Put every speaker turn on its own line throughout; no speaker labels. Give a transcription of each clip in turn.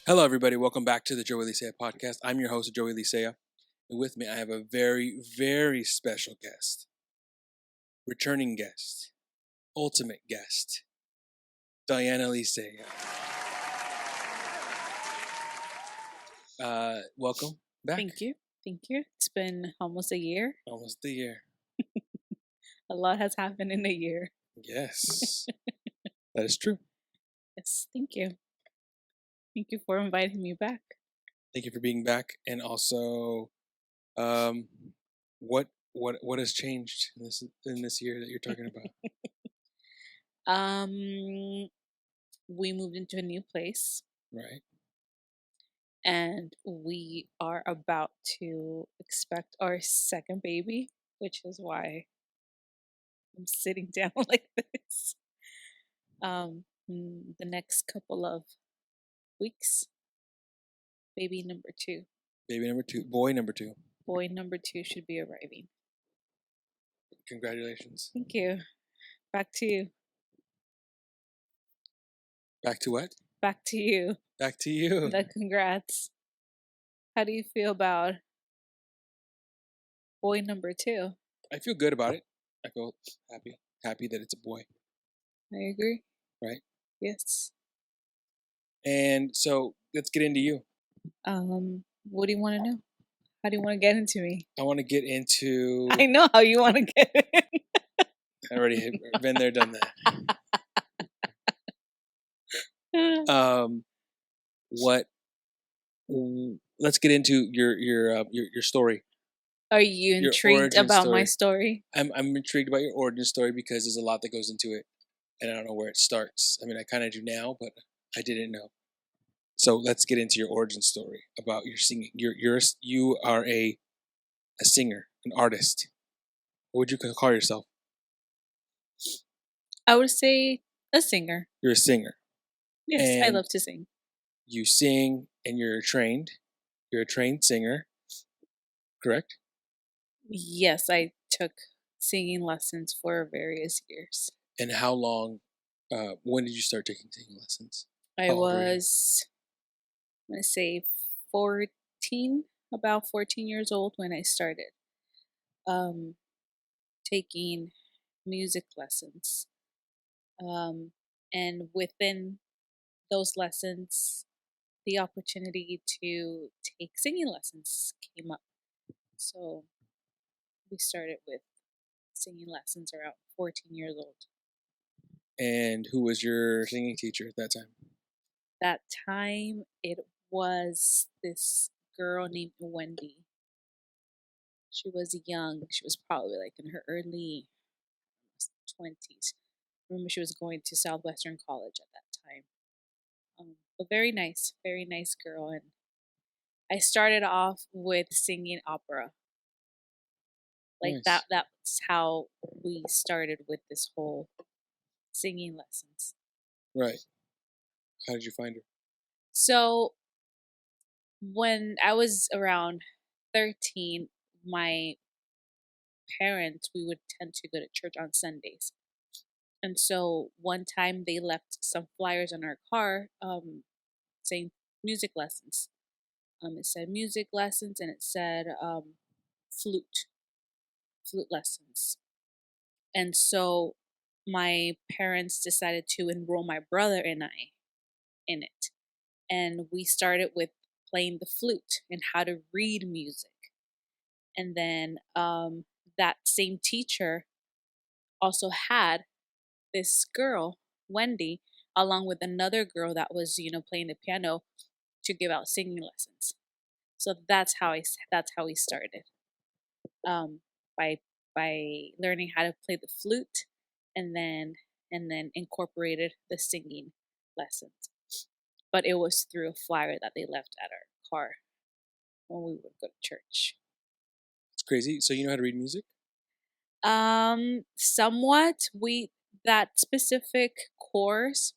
Hello, everybody. Welcome back to the Joey Licea podcast. I'm your host, Joey Licea. And with me, I have a very, very special guest, returning guest, ultimate guest, Diana Licea. Welcome back.
Thank you. Thank you. It's been almost a year.
Almost a year.
A lot has happened in a year.
Yes, that is true.
Yes, thank you. Thank you for inviting me back.
Thank you for being back. And also, what has changed in this year that you're talking about?
We moved into a new place
Right.
and we are about to expect our second baby, which is why I'm sitting down like this. The next couple of weeks, baby number 2.
Baby number 2, boy number 2.
Boy number 2 should be arriving.
Congratulations.
Thank you. Back to you.
Back to what?
Back to you.
Back to you.
The congrats. How do you feel about boy number 2?
I feel good about it. I feel happy that it's a boy.
I agree.
Right?
Yes.
And so let's get into you.
What do you want to know? How do you want to get into me?
I want to get into.
I know how you want to get in.
I already been there, done that. What? Let's get into your story.
Are you intrigued about my story?
I'm intrigued about your origin story because there's a lot that goes into it, and I don't know where it starts. I mean, I kind of do now, but I didn't know. So let's get into your origin story about your singing. You are a singer, an artist. What would you call yourself?
I would say a singer.
You're a singer.
Yes,
and
I love to sing.
You sing and you're trained. You're a trained singer, correct?
Yes, I took singing lessons for various years.
And how long, when did you start taking singing lessons?
I was, I'm going to say 14, about 14 years old when I started taking music lessons. And within those lessons, the opportunity to take singing lessons came up. So we started with singing lessons around 14 years old.
And who was your singing teacher at that time?
That time, it was this girl named Wendy. She was young. She was probably like in her early 20s. Remember, she was going to Southwestern College at that time. But very nice girl. And I started off with singing opera. Like
nice.
That's how we started with this whole singing lessons.
Right. How did you find her?
So when I was around 13, my parents, we would tend to go to church on Sundays. And so one time they left some flyers on our car saying music lessons. It said music lessons and it said flute lessons. And so my parents decided to enroll my brother and I in it. And we started with playing the flute and how to read music. And then that same teacher also had this girl, Wendy, along with another girl that was, playing the piano to give out singing lessons. So that's how we started. By learning how to play the flute and then incorporated the singing lessons. But it was through a flyer that they left at our car when we would go to church.
It's crazy. So you know how to read music?
Somewhat. That specific course,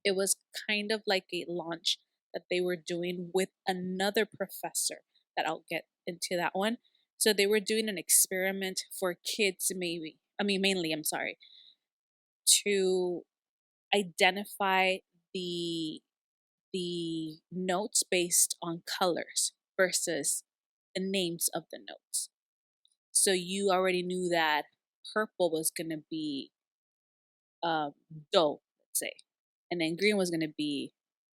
it was kind of like a launch that they were doing with another professor that I'll get into that one. So they were doing an experiment for kids, mainly, to identify the the notes based on colors versus the names of the notes. So you already knew that purple was going to be um, do, let's say, and then green was going to be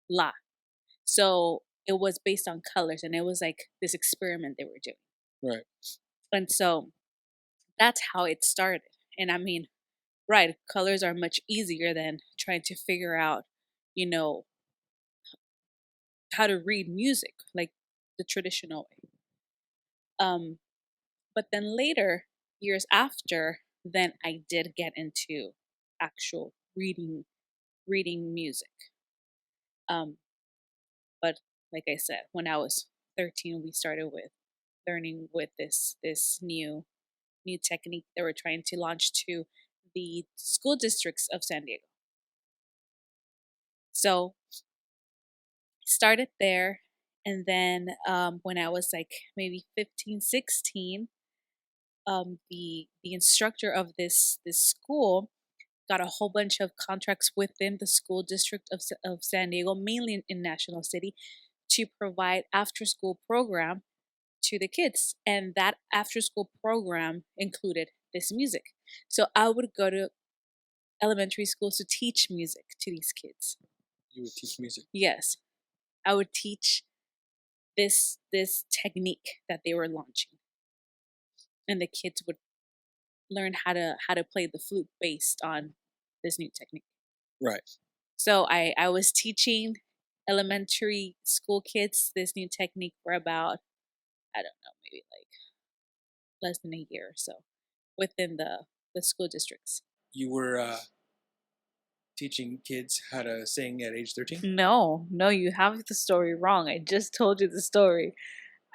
la. So it was based on colors, and it was like this experiment they were doing.
Right.
And so that's how it started. And I mean, right, colors are much easier than trying to figure out, you know, how to read music like the traditional way. But then later, years after, then I did get into actual reading music. Um, but like I said, when I was 13, we started with learning with this new technique that we're trying to launch to the school districts of San Diego. So started there, and then when I was like maybe 15, 16, the instructor of this school got a whole bunch of contracts within the school district of San Diego, mainly in National City, to provide after school program to the kids. And that after school program included this music. So I would go to elementary schools to teach music to these kids.
You would teach music.
Yes. I would teach this technique that they were launching. And the kids would learn how to play the flute based on this new technique.
Right.
So I was teaching elementary school kids this new technique for about, I don't know, maybe like less than a year or so within the school districts.
You were teaching kids how to sing at age 13?
No, you have the story wrong. I just told you the story.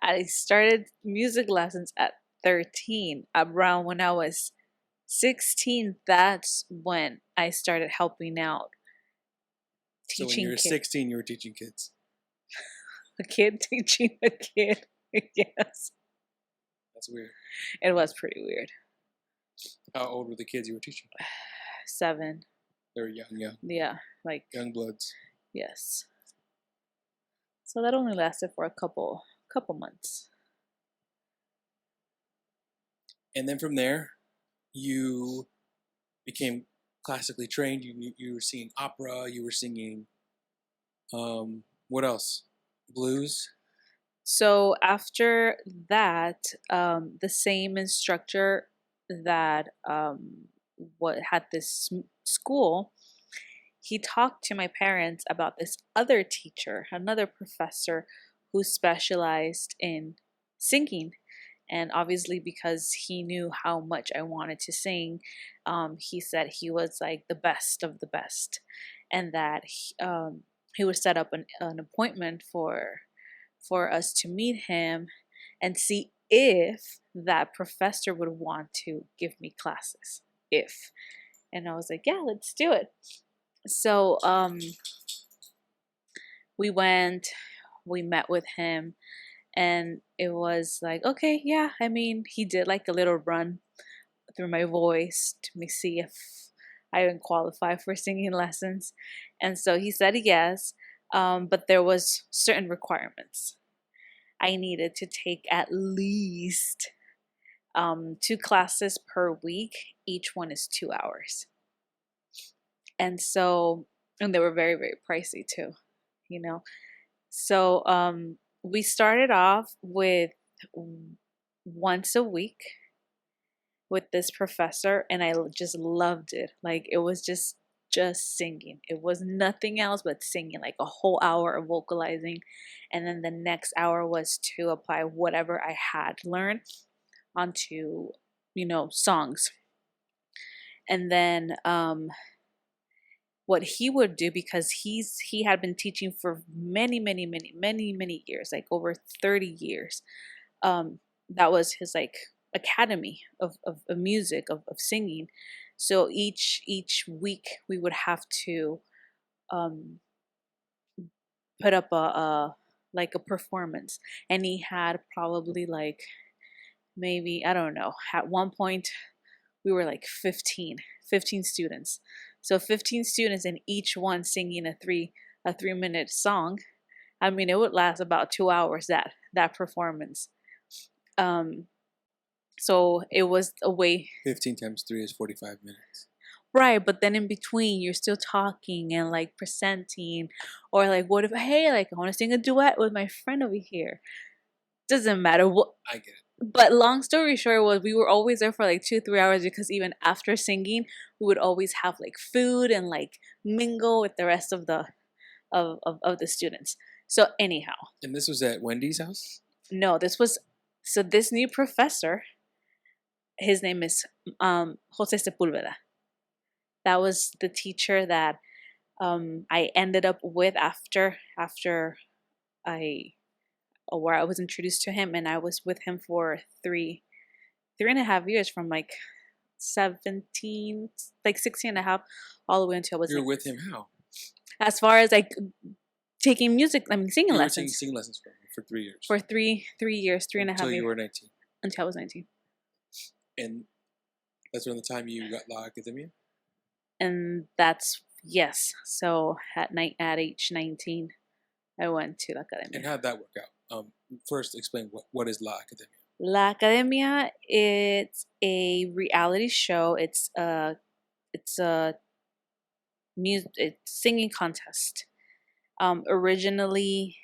I started music lessons at 13. Around when I was 16, that's when I started helping out.
So when you were 16, you were teaching kids.
A kid teaching a kid. Yes.
That's weird.
It was pretty weird.
How old were the kids you were teaching?
7.
They were young.
Yeah, like
young bloods.
Yes. So that only lasted for a couple months.
And then from there, you became classically trained. You were singing opera. You were singing, what else? Blues.
So after that, the same instructor that what had this school, he talked to my parents about this other teacher, another professor who specialized in singing. And obviously, because he knew how much I wanted to sing, he said he was like the best of the best, and that he would set up an appointment for us to meet him and see if that professor would want to give me classes. If. And I was like, yeah, let's do it. So we met with him, and it was like, okay, yeah, I mean, he did like a little run through my voice to see if I even qualify for singing lessons. And so he said yes, but there was certain requirements. I needed to take at least 2 classes per week. Each one is 2 hours. And so, and they were very, very pricey too, you know. So we started off with once a week with this professor, and I just loved it. Like it was just singing. It was nothing else but singing, like a whole hour of vocalizing, and then the next hour was to apply whatever I had learned onto, songs. And then what he would do, because he had been teaching for many years, like over 30 years. That was his like academy of music, of singing. So each week we would have to put up a like a performance, and he had probably like, maybe, I don't know, at one point we were like 15 students. So 15 students, and each one singing a a 3 minute song. I mean, it would last about 2 hours, that performance. Um, so it was a way.
15 times 3 is 45 minutes.
Right, but then in between you're still talking and like presenting, or like what if, hey, like I want to sing a duet with my friend over here. Doesn't matter what.
I get it.
But long story short was we were always there for like 2-3 hours, because even after singing we would always have like food and like mingle with the rest of the students. So anyhow,
And this was at Wendy's house?
no, this new professor, his name is Jose Sepulveda. That was the teacher that I ended up with after I where I was introduced to him, and I was with him for 3.5 years, from like 17, like 16 and a half, all the way until I was.
You're with him how?
As far as like taking music, I mean singing
You were
lessons.
taking singing lessons for 3 years.
For 3 years, 3.5 years.
Until you were 19.
Until I was 19.
And that's around the time you got La Academia?
And that's, yes. So at age 19, I went to La Academia.
And how'd that work out? First, explain what is La Academia.
La Academia, it's a reality show. It's a singing contest. Originally,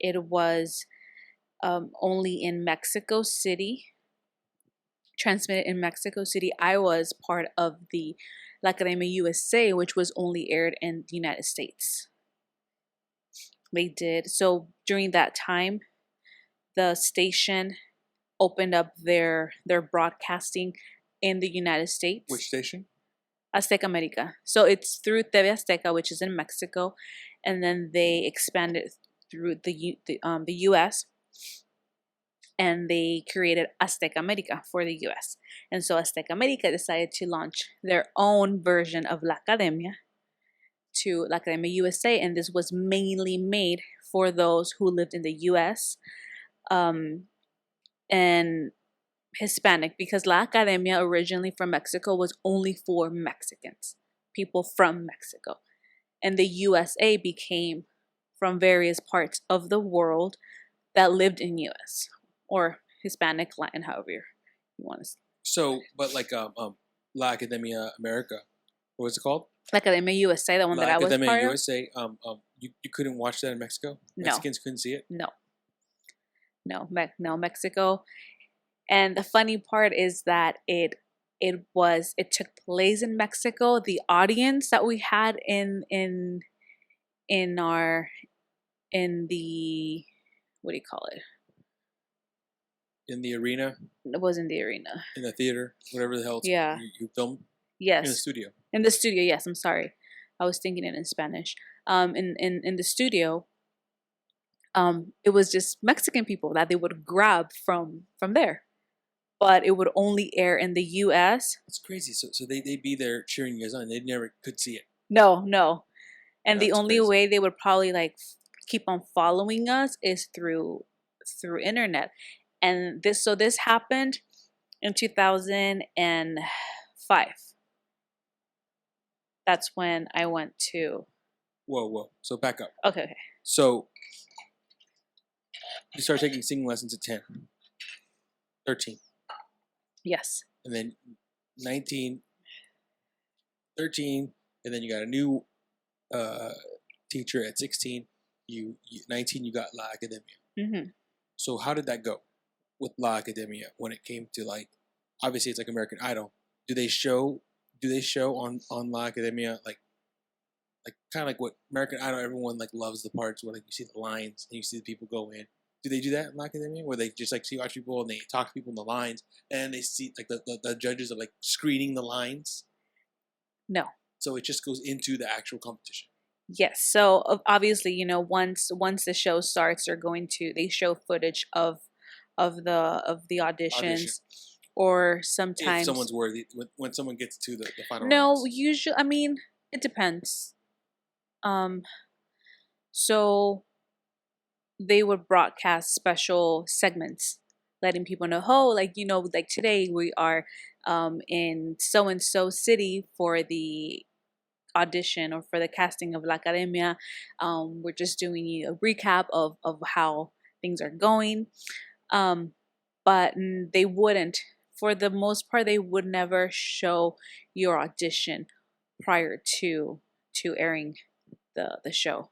it was only in Mexico City, transmitted in Mexico City. I was part of the La Academia USA, which was only aired in the United States. They did. So during that time, the station opened up their broadcasting in the United States.
Which station?
Azteca America. So it's through TV Azteca, which is in Mexico, and then they expanded through the U.S. and they created Azteca America for the U.S. And so Azteca America decided to launch their own version of La Academia to La Academia USA, and this was mainly made for those who lived in the U.S. And Hispanic, because La Academia originally from Mexico was only for Mexicans, people from Mexico. And the USA became from various parts of the world that lived in US, or Hispanic, Latin, however you want to say.
So, but like La Academia America, what was it called?
La Academia USA, the one
La
that I was
Academia
part of.
USA. You couldn't watch that in Mexico?
No.
Mexicans couldn't see it?
No, Mexico. And the funny part is that it took place in Mexico. The audience that we had in the, what do you call it?
In the arena?
It was in the arena.
In the theater? Whatever the hell
Yeah.
you filmed?
Yes.
In the studio?
In the studio, yes. I'm sorry. I was thinking it in Spanish. In the studio, it was just Mexican people that they would grab from there. But it would only air in the U.S.
That's crazy. So they'd be there cheering you guys on. They never could see it.
No. And
That's
the only
crazy.
way they would probably like keep on following us is through internet. And this happened in 2005. That's when I went to.
Whoa. So back up.
Okay.
So you started taking singing lessons at 10, 13.
Yes.
And then 19, 13, and then you got a new teacher at 16. You 19, you got La Academia.
Mm-hmm.
So how did that go with La Academia when it came to, like, obviously it's like American Idol. Do they show on La Academia like kind of like what American Idol, everyone like loves the parts where like you see the lines and you see the people go in. Do they do that in La Academia where they just like watch people and they talk to people in the lines and they see like the judges are like screening the lines?
No.
So it just goes into the actual competition.
Yes. So obviously, once the show starts, they show footage of the auditions. Or sometimes
if someone's worthy, when someone gets to the final
no
rounds.
Usually, I mean, it depends. So they would broadcast special segments letting people know, like today we are in so and so city for the audition or for the casting of La Academia. We're just doing a recap of how things are going. But they wouldn't, for the most part, they would never show your audition prior to airing the show.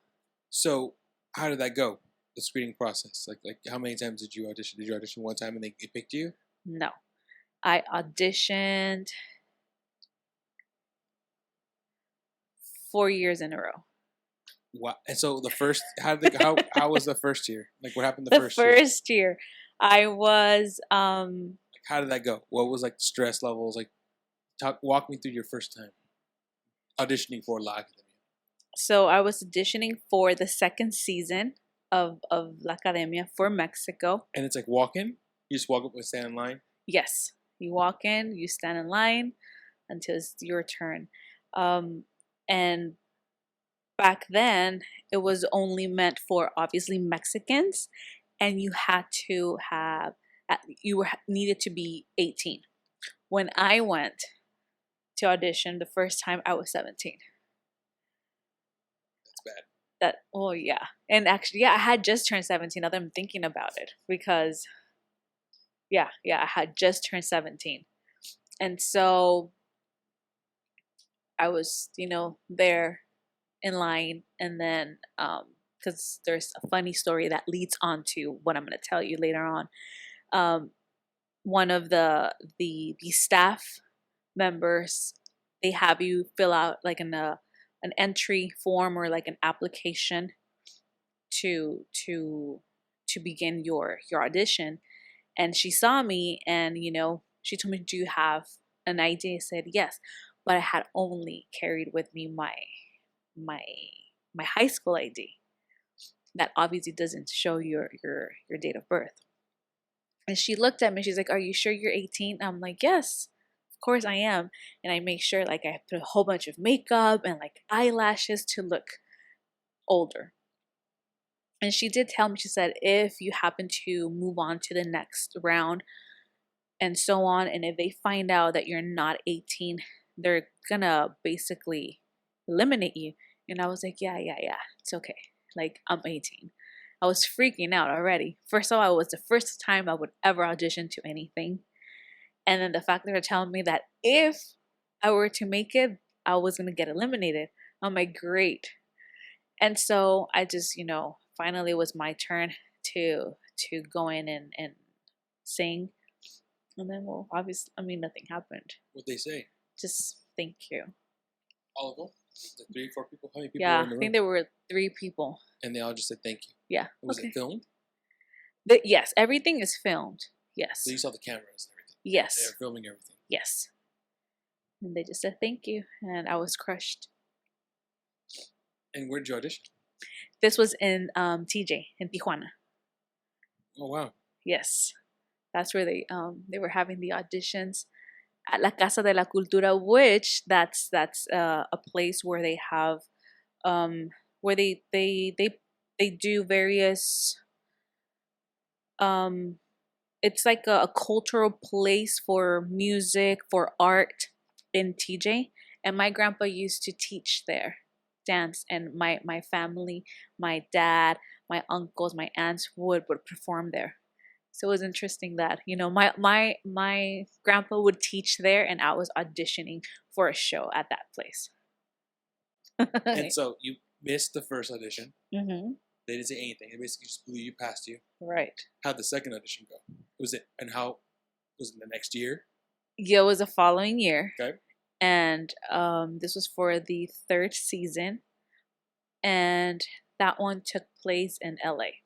So how did that go? The screening process, like how many times did you audition? Did you audition one time and they picked you?
No, I auditioned 4 years in a row.
What? And so the first, how was the first year? Like what happened the
The
first year?
first year, I was
Like, how did that go? What was like stress levels? Like walk me through your first time auditioning for La Academia.
so I was auditioning for the second season of La Academia for Mexico.
And it's like walk in. You just walk up and stand in line.
Yes, you walk in, you stand in line until it's your turn. And back then, it was only meant for obviously Mexicans, and you had to have needed to be 18. When I went to audition the first time, I was 17.
That's bad.
Oh yeah, and actually, yeah, I had just turned 17. Now that I'm thinking about it, because yeah, I had just turned 17, and so I was, there in line, and then because there's a funny story that leads on to what I'm going to tell you later on. One of the staff members, they have you fill out like an entry form or like an application to begin your audition. And she saw me, and she told me, "Do you have an ID?" I said yes, but I had only carried with me my high school ID that obviously doesn't show your date of birth. And she looked at me, she's like, "Are you sure you're 18?" I'm like, "Yes, of course I am." And I make sure, like, I put a whole bunch of makeup and like eyelashes to look older. And she did tell me, she said, if you happen to move on to the next round and so on, and if they find out that you're not 18, they're gonna basically eliminate you. And I was like, yeah, it's okay. Like, I'm 18. I was freaking out already. First of all, it was the first time I would ever audition to anything. And then the fact that they're telling me that if I were to make it, I was gonna get eliminated. I'm like, great. And so I just, finally it was my turn to go in and sing. And then, well, obviously, nothing happened.
What'd they say?
Just thank you.
All of them? The 3, 4 people? How many people
Yeah,
were in the room?
I think there were 3 people.
And they all just said thank you.
Yeah.
Was it filmed?
Yes, everything is filmed. Yes.
So you saw the cameras and everything?
Yes.
They were filming everything?
Yes. And they just said thank you, and I was crushed.
And where did you audition?
This was in TJ, in Tijuana.
Oh, wow.
Yes. That's where they were having the auditions at La Casa de la Cultura, which that's a place where they have where they do various it's like a cultural place for music, for art in TJ. And my grandpa used to teach there, dance, and my family, my dad, my uncles, my aunts would perform there. So it was interesting that, my grandpa would teach there, and I was auditioning for a show at that place.
And so you missed the first audition.
Mm-hmm.
They didn't say anything. They basically just blew you past you.
Right.
How'd the second audition go? How was it the next year?
Yeah, it was the following year.
Okay.
And this was for the 3rd season. And that one took place in LA.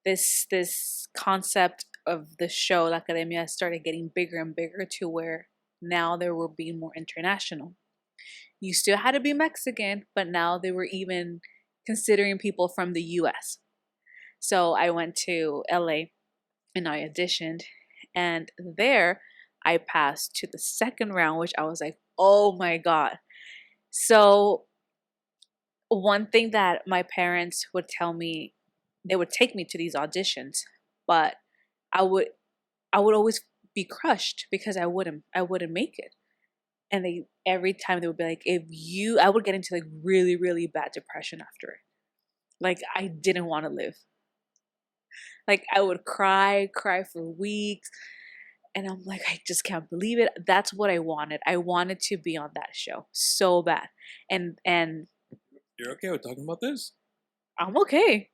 This concept of the show, La Academia, started getting bigger and bigger to where now they were being more international. You still had to be Mexican, but now they were even considering people from the US. So I went to LA and I auditioned, and there I passed to the second round, which I was like, oh my God. So one thing that my parents would tell me, they would take me to these auditions, but I would always be crushed because I wouldn't make it. And they every time they would be like, I would get into like really, really bad depression after it. Like I didn't want to live. Like I would cry for weeks. And I'm like, I just can't believe it. That's what I wanted. I wanted to be on that show so bad. And
You're okay with talking about this?
I'm okay.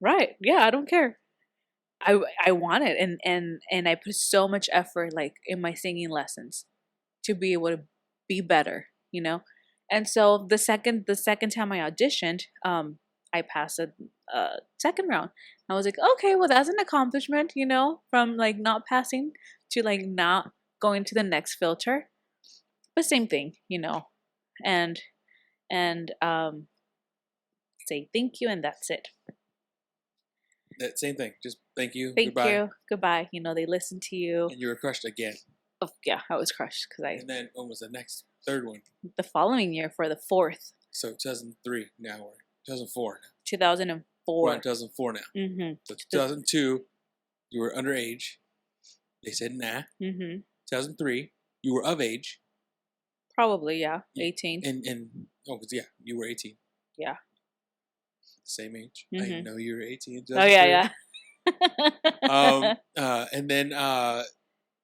Right. Yeah, I don't care. I want it, and I put so much effort like in my singing lessons to be able to be better, you know. And so the second time I auditioned, I passed a second round. I was like, okay, well that's an accomplishment, you know, from like not passing to like not going to the next filter. But same thing, you know. And and say thank you, and that's it.
That same thing. Just thank you.
Thank
Goodbye.
you, goodbye. You know, they listen to you.
And you were crushed again.
Oh, yeah, I was crushed because
And then when was the next third one?
the following year for the fourth,
So 2003. Now we're 2004. Now.
2004.
We're on 2004 now.
Mm-hmm.
So 2002, you were underage. They said nah.
Mm-hmm.
2003, you were of age.
Probably, yeah, 18.
And oh yeah, you were 18.
Yeah.
Same age.
Mm-hmm.
I know you were 18.
Oh yeah, yeah.
And then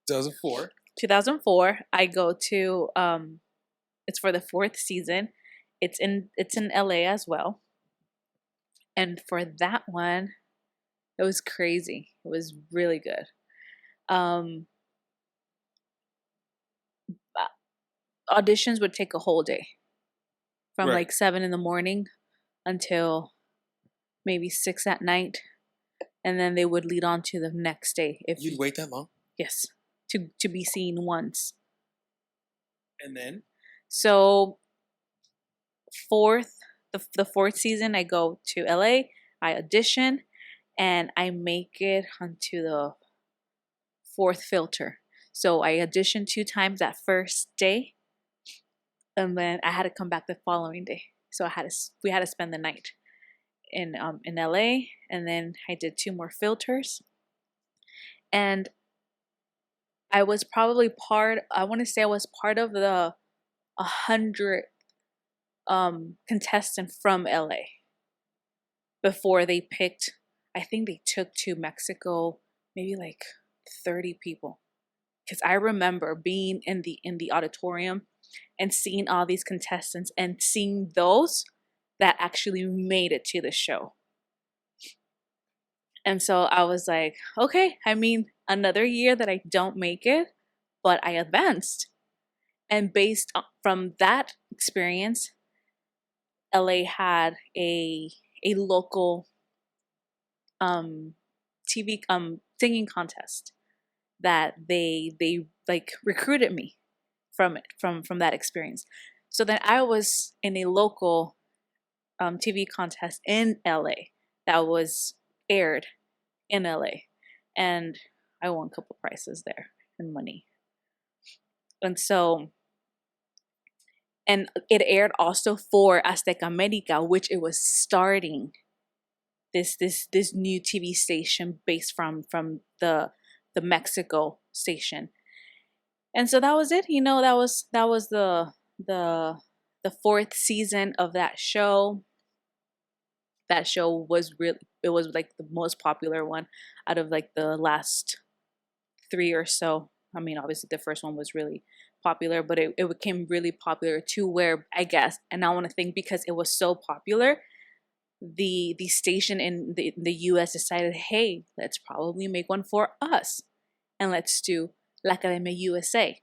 2004.
2004. I go to it's for the fourth season. It's in LA as well. And for that one, it was crazy. It was really good. Auditions would take a whole day, from
Right.
like 7 in the morning until maybe 6 at night, and then they would lead on to the next day. If
You'd wait that long?
Yes, to be seen once.
And then?
So the fourth season, I go to LA, I audition, and I make it onto the fourth filter. So I auditioned 2 times that first day, and then I had to come back the following day. So we had to spend the night in LA, and then I did 2 more filters. And I was probably I want to say I was part of the 100 contestant from LA before they picked. I think they took to Mexico maybe like 30 people, because I remember being in the auditorium and seeing all these contestants and seeing those that actually made it to the show. And so I was like, okay, I mean, another year that I don't make it, but I advanced. And based from that experience, LA had a local TV singing contest that they like recruited me from that experience. So then I was in a local TV contest in LA that was aired in LA, and I won a couple prizes there and money. And so, and it aired also for Azteca America, which it was starting this new TV station based from the Mexico station. And so that was it. You know, that was the fourth season of that show. That show was it was like the most popular one out of like the last 3 or so. I mean, obviously the first one was really popular, but it became really popular too, where I guess, and I want to think because it was so popular, the station in the US decided, hey, let's probably make one for us, and let's do La Academia USA.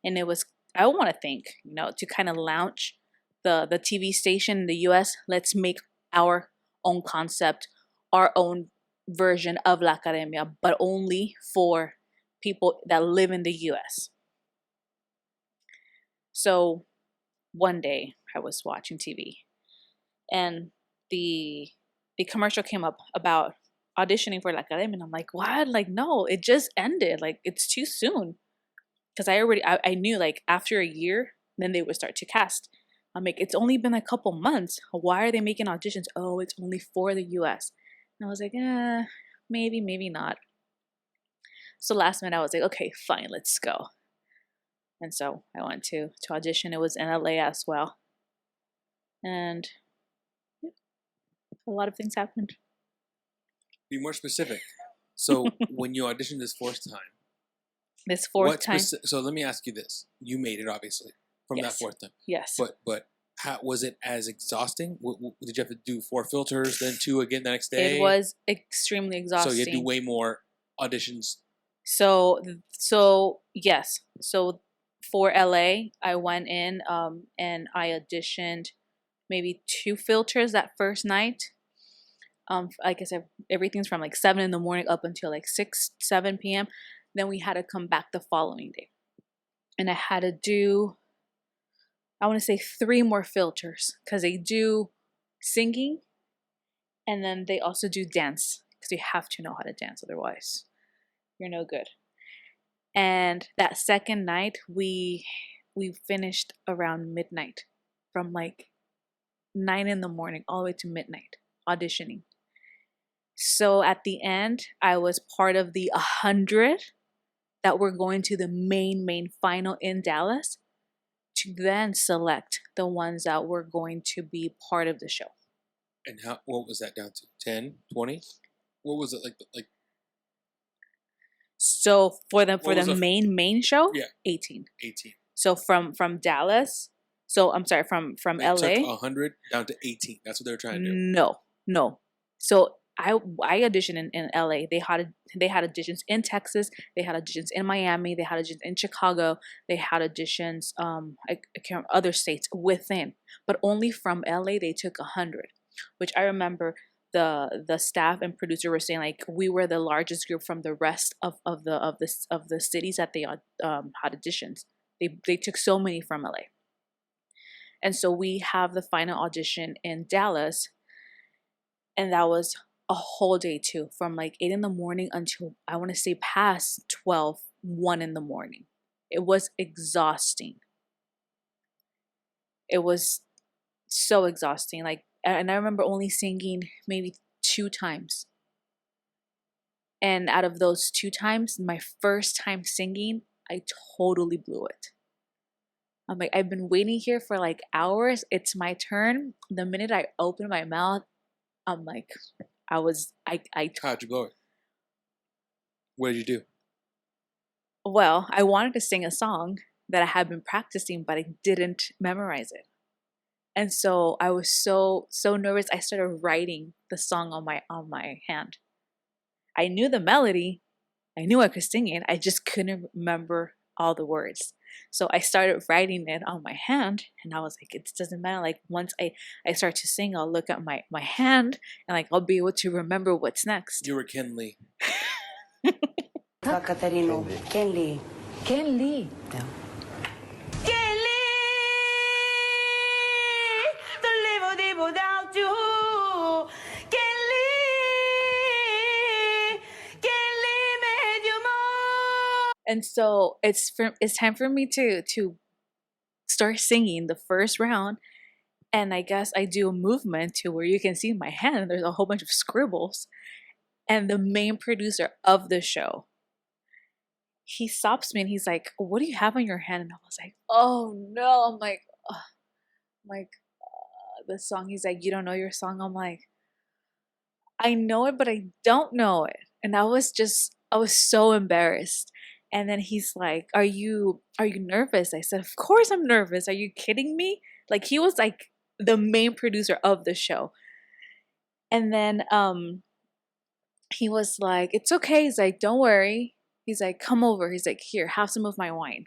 And it was, I want to think, you know, to kind of launch the TV station in the US, let's make our own concept, our own version of La Academia, but only for people that live in the US. So one day I was watching TV, and the commercial came up about auditioning for La Academia, and I'm like, what? Like, no, it just ended. Like, it's too soon. Because I knew like after a year, then they would start to cast. I'm like, it's only been a couple months. Why are they making auditions? Oh, it's only for the US. And I was like, maybe not. So last minute I was like, okay, fine, let's go. And so I went to audition. It was in LA as well. And yeah, a lot of things happened.
Be more specific. So when you auditioned this fourth time,
This fourth time,
so let me ask you this: you made it obviously from that
yes,
fourth time,
yes.
but how was it as exhausting? Did you have to do 4 filters, then 2 again the next day?
It was extremely exhausting.
So you had to do way more auditions.
So yes. So for LA, I went in and I auditioned maybe 2 filters that first night. Like I said, everything's from like 7 in the morning up until like 6, 7 p.m. Then we had to come back the following day. And I had to do, I want to say 3 more filters because they do singing and then they also do dance because you have to know how to dance, otherwise you're no good. And that second night we finished around midnight, from like 9 in the morning all the way to midnight auditioning. So at the end, I was part of the 100 that were going to the main final in Dallas to then select the ones that were going to be part of the show.
And what was that down to? 10, 20? What was it like?
So for the main show,
yeah,
18.
18.
So from Dallas, so I'm sorry, from
They
LA,
took 100 down to 18. That's what they were trying to do.
No. So I auditioned in LA. They had auditions in Texas. They had auditions in Miami. They had auditions in Chicago. They had auditions I can't remember, other states within, but only from LA they took 100, which I remember the staff and producer were saying like we were the largest group from the rest of the cities that they had auditions. They took so many from LA. And so we have the final audition in Dallas, and that was a whole day too, from like 8 in the morning until I want to say past 12, 1 in the morning. It was exhausting. It was so exhausting. Like, and I remember only singing maybe 2 times. And out of those 2 times, my first time singing, I totally blew it. I'm like, I've been waiting here for like hours. It's my turn. The minute I opened my mouth, I'm like, how'd
you blow it? What did you do?
Well, I wanted to sing a song that I had been practicing, but I didn't memorize it. And so I was so nervous. I started writing the song on my hand. I knew the melody. I knew I could sing it. I just couldn't remember all the words. So I started writing it on my hand, and I was like, it doesn't matter. Like once I start to sing, I'll look at my hand and like I'll be able to remember what's next.
You were Ken Lee.
Catarino. Ken Lee.
Ken Lee.
Yeah. Ken Lee, don't live without you. Ken Lee made you more.
And so it's time for me to start singing the first round. And I guess I do a movement to where you can see my hand and there's a whole bunch of scribbles. And the main producer of the show, he stops me and he's like, what do you have on your hand? And I was like, oh no. I'm like, the song. He's like, you don't know your song? I'm like, I know it, but I don't know it. And I was so embarrassed. And then he's like, are you nervous? I said, of course I'm nervous. Are you kidding me? Like he was like the main producer of the show. And then he was like, it's okay. He's like, don't worry. He's like, come over. He's like, here, have some of my wine.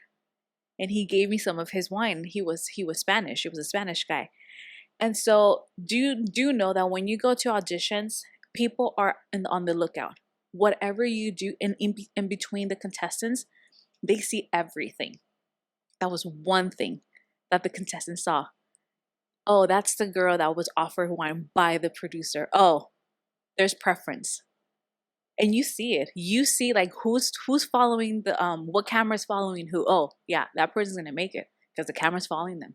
And he gave me some of his wine. He was Spanish. He was a Spanish guy. And so do know that when you go to auditions, people are on the lookout. Whatever you do in between the contestants, they see everything. That was one thing that the contestants saw. Oh, that's the girl that was offered wine by the producer. Oh, there's preference. And you see it. You see like who's following the what camera's following who. Oh, yeah, that person's gonna make it because the camera's following them.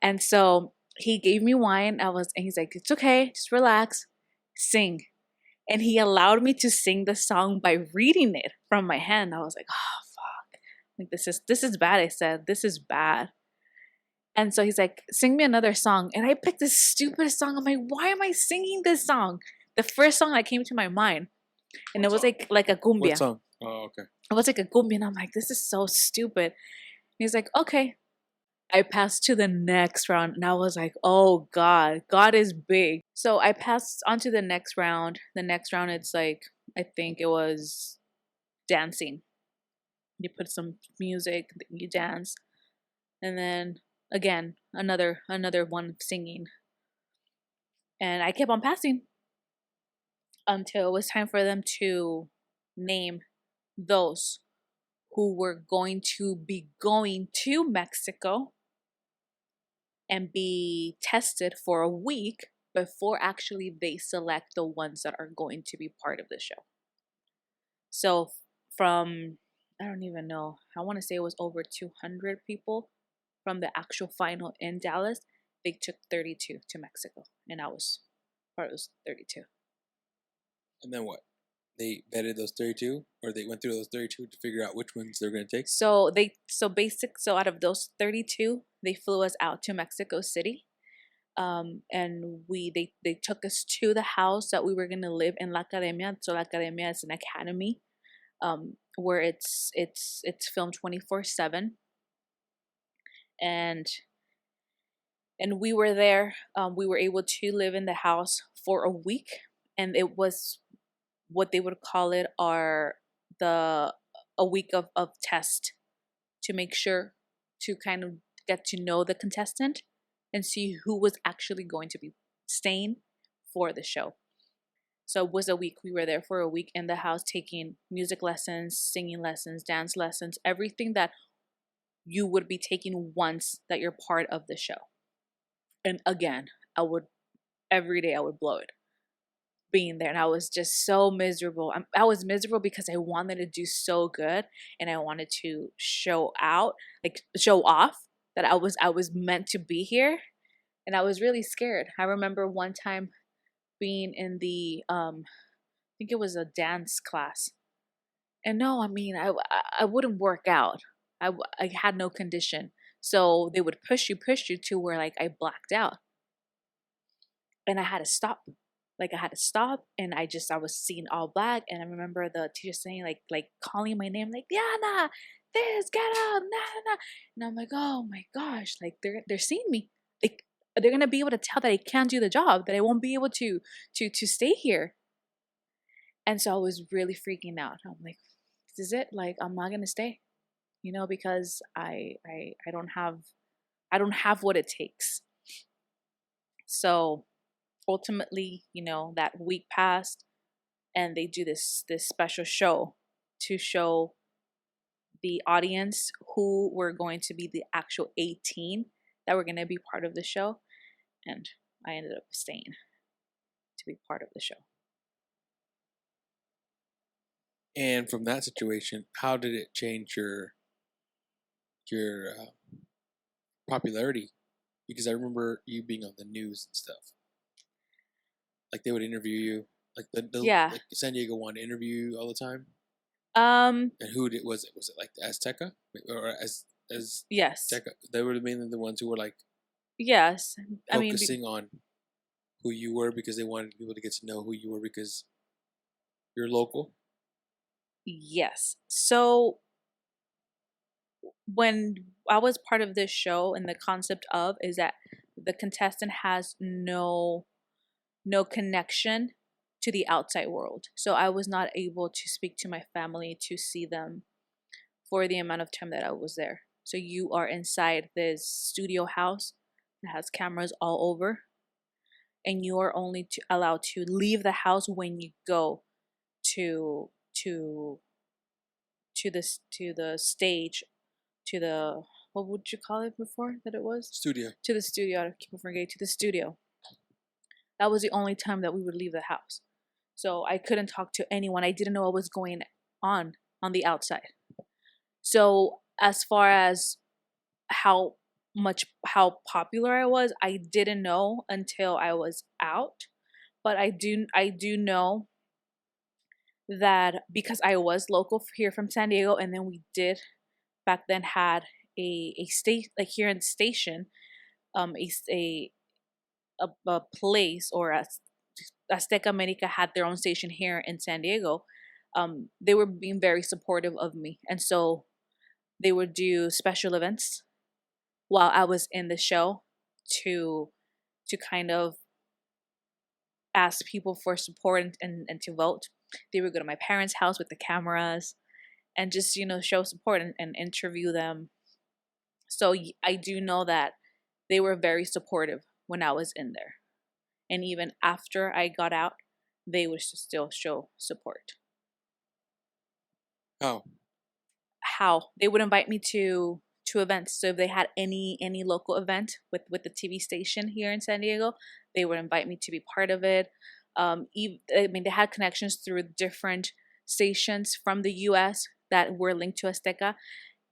And so he gave me wine. And he's like, it's okay, just relax, sing. And he allowed me to sing the song by reading it from my hand. I was like, oh fuck. Like, this is bad. I said, this is bad. And so he's like, sing me another song. And I picked this stupid song. I'm like, why am I singing this song? The first song that came to my mind. And it was like a
What
cumbia.
song? Oh, okay.
It was like a cumbia. And I'm like, this is so stupid. And he's like, okay. I passed to the next round. And I was like, oh God, God is big. So I passed on to the next round. The next round, it's like, I think it was dancing. You put some music, you dance. And then again, another one singing. And I kept on passing until it was time for them to name those who were going to be going to Mexico and be tested for a week before actually they select the ones that are going to be part of the show. So from, I don't even know, I want to say it was over 200 people from the actual final in Dallas, they took 32 to Mexico, and I was part of those 32.
And then what? They vetted those 32, or they went through those 32 to figure out which ones they're going to take?
So out of those 32, they flew us out to Mexico City. And they took us to the house that we were going to live in, La Academia. So La Academia is an academy where it's filmed 24/7. And we were there. We were able to live in the house for a week, and it was what they would call it a week of test to make sure to kind of get to know the contestant and see who was actually going to be staying for the show. So it was a week. We were there for a week in the house, taking music lessons, singing lessons, dance lessons, everything that you would be taking once that you're part of the show. And again, every day I would blow it being there. And I was just so miserable. I was miserable because I wanted to do so good, and I wanted to show off that I was meant to be here. And I was really scared. I remember one time being in the, I think it was a dance class. And no, I mean, I wouldn't work out. I had no condition. So they would push you to where like I blacked out. And I had to stop. And I was seeing all black. And I remember the teacher saying like calling my name, like, Diana, this, get up, nah, nah. And I'm like, oh my gosh, like they're seeing me. Like they're gonna be able to tell that I can't do the job, that I won't be able to stay here. And so I was really freaking out. I'm like, this is it. Like I'm not gonna stay, because I don't have what it takes. So ultimately, that week passed, and they do this special show to show the audience who were going to be the actual 18 that were going to be part of the show. And I ended up staying to be part of the show.
And from that situation, how did it change your popularity? Because I remember you being on the news and stuff. Like they would interview you, like like San Diego wanted to interview you all the time. And who was it? Was it like the Azteca or as
yes?
Azteca? They were mainly the ones who were like
yes,
focusing on who you were because they wanted people to get to know who you were because you're local.
Yes. So when I was part of this show, and the concept of is that the contestant has no connection to the outside world. So I was not able to speak to my family, to see them for the amount of time that I was there. So you are inside this studio house that has cameras all over, and you are only allowed to leave the house when you go to the stage, to the, what would you call it before that it was?
Studio.
To the studio. I keep forgetting, to the studio. That was the only time that we would leave the house. So I couldn't talk to anyone. I didn't know what was going on the outside. So as far as how popular I was, I didn't know until I was out. But I do know that because I was local here from San Diego, and then we did back then had a state, like here in the station, a a place, or Azteca America had their own station here in San Diego. They were being very supportive of me, and so they would do special events while I was in the show to kind of ask people for support, and to vote. They would go to my parents' house with the cameras and just, show support, and interview them. So I do know that they were very supportive when I was in there. And even after I got out, they would still show support.
Oh,
How? They would invite me to events. So if they had any local event with the TV station here in San Diego, they would invite me to be part of it. I mean, they had connections through different stations from the U.S. that were linked to Azteca,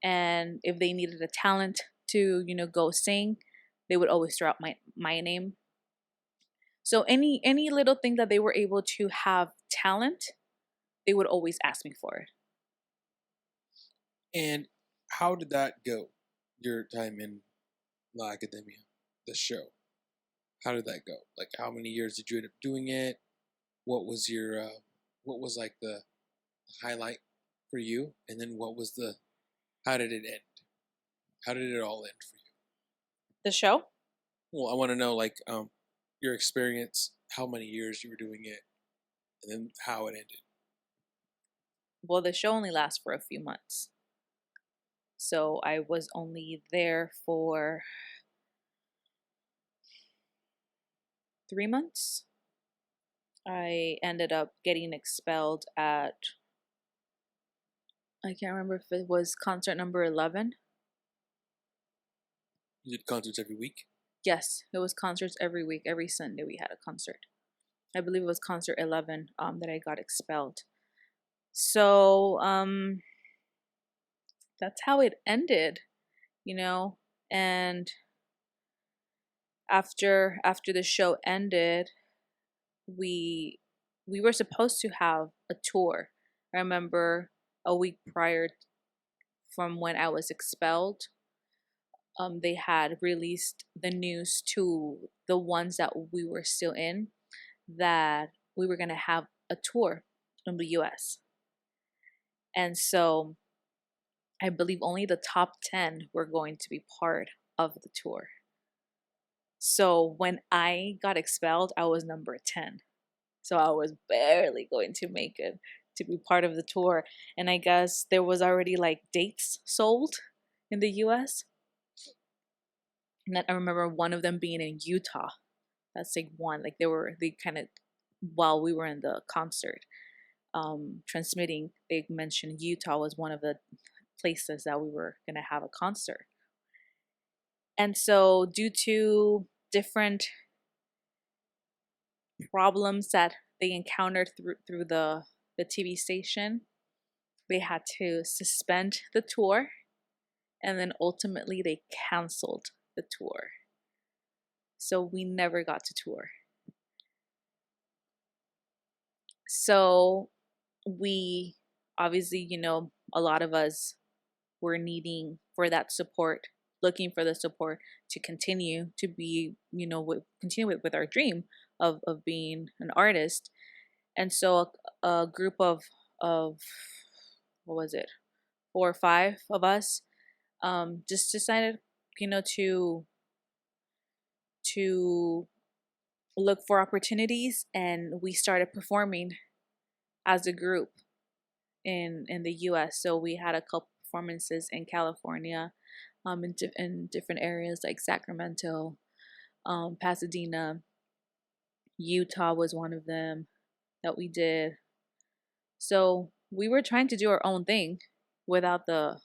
and if they needed a talent to go sing, they would always throw out my name. So any little thing that they were able to have talent, they would always ask me for it.
and how did that go? Your time in La Academia, the show. How did that go? Like, how many years did you end up doing it? What was your, what was like the highlight for you? And then how did it end? How did it all end for you?
The show?
Well, I want to know, like, your experience, how many years you were doing it, and then how it ended.
Well, the show only lasts for a few months. So I was only there for 3 months. I ended up getting expelled at, I can't remember if it was concert number 11.
You did concerts every week?
Yes, it was concerts every week. Every Sunday we had a concert. I believe it was concert 11 that I got expelled. So that's how it ended, and after the show ended, we were supposed to have a tour. I remember a week prior from when I was expelled, they had released the news to the ones that we were still in, that we were going to have a tour in the US. And so I believe only the top 10 were going to be part of the tour. So when I got expelled, I was number 10. So I was barely going to make it to be part of the tour. And I guess there was already like dates sold in the US. And then I remember one of them being in Utah. That's like one. Like they kind of, while we were in the concert transmitting, they mentioned Utah was one of the places that we were going to have a concert. And so due to different problems that they encountered through the TV station, they had to suspend the tour, and then ultimately they canceled the tour. So we never got to tour. So we obviously, a lot of us were needing for that support, looking for the support to continue to be, continue with our dream of being an artist. And so a group of what was it, 4 or 5 of us, just decided, to look for opportunities, and we started performing as a group in the US. So we had a couple performances in California, in different areas like Sacramento, Pasadena, Utah was one of them that we did. So we were trying to do our own thing without the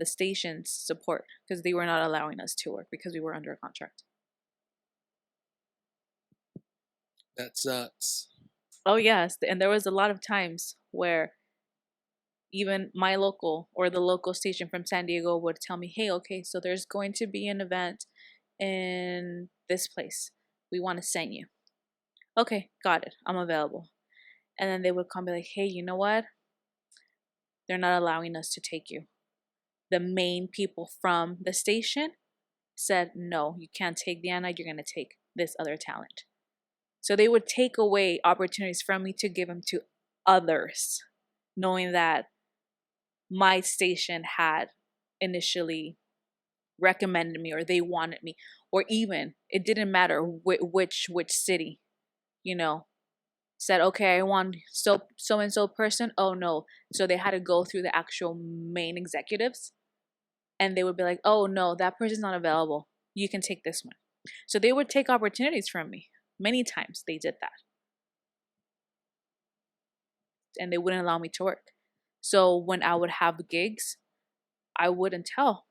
station's support, because they were not allowing us to work because we were under a contract.
That sucks.
Oh yes, and there was a lot of times where even my local or the local station from San Diego would tell me, "Hey, okay, so there's going to be an event in this place. We want to send you." Okay, got it. I'm available. And then they would come be like, "Hey, you know what? They're not allowing us to take you. the main people from the station said, no, you can't take Diana, you're going to take this other talent. So they would take away opportunities from me to give them to others, knowing that my station had initially recommended me, or they wanted me, or even it didn't matter which city, said, okay, I want so and so person. Oh no. So they had to go through the actual main executives, and they would be like, oh no, that person's not available, you can take this one. So they would take opportunities from me. Many times they did that, and they wouldn't allow me to work. So when I would have gigs, I wouldn't tell.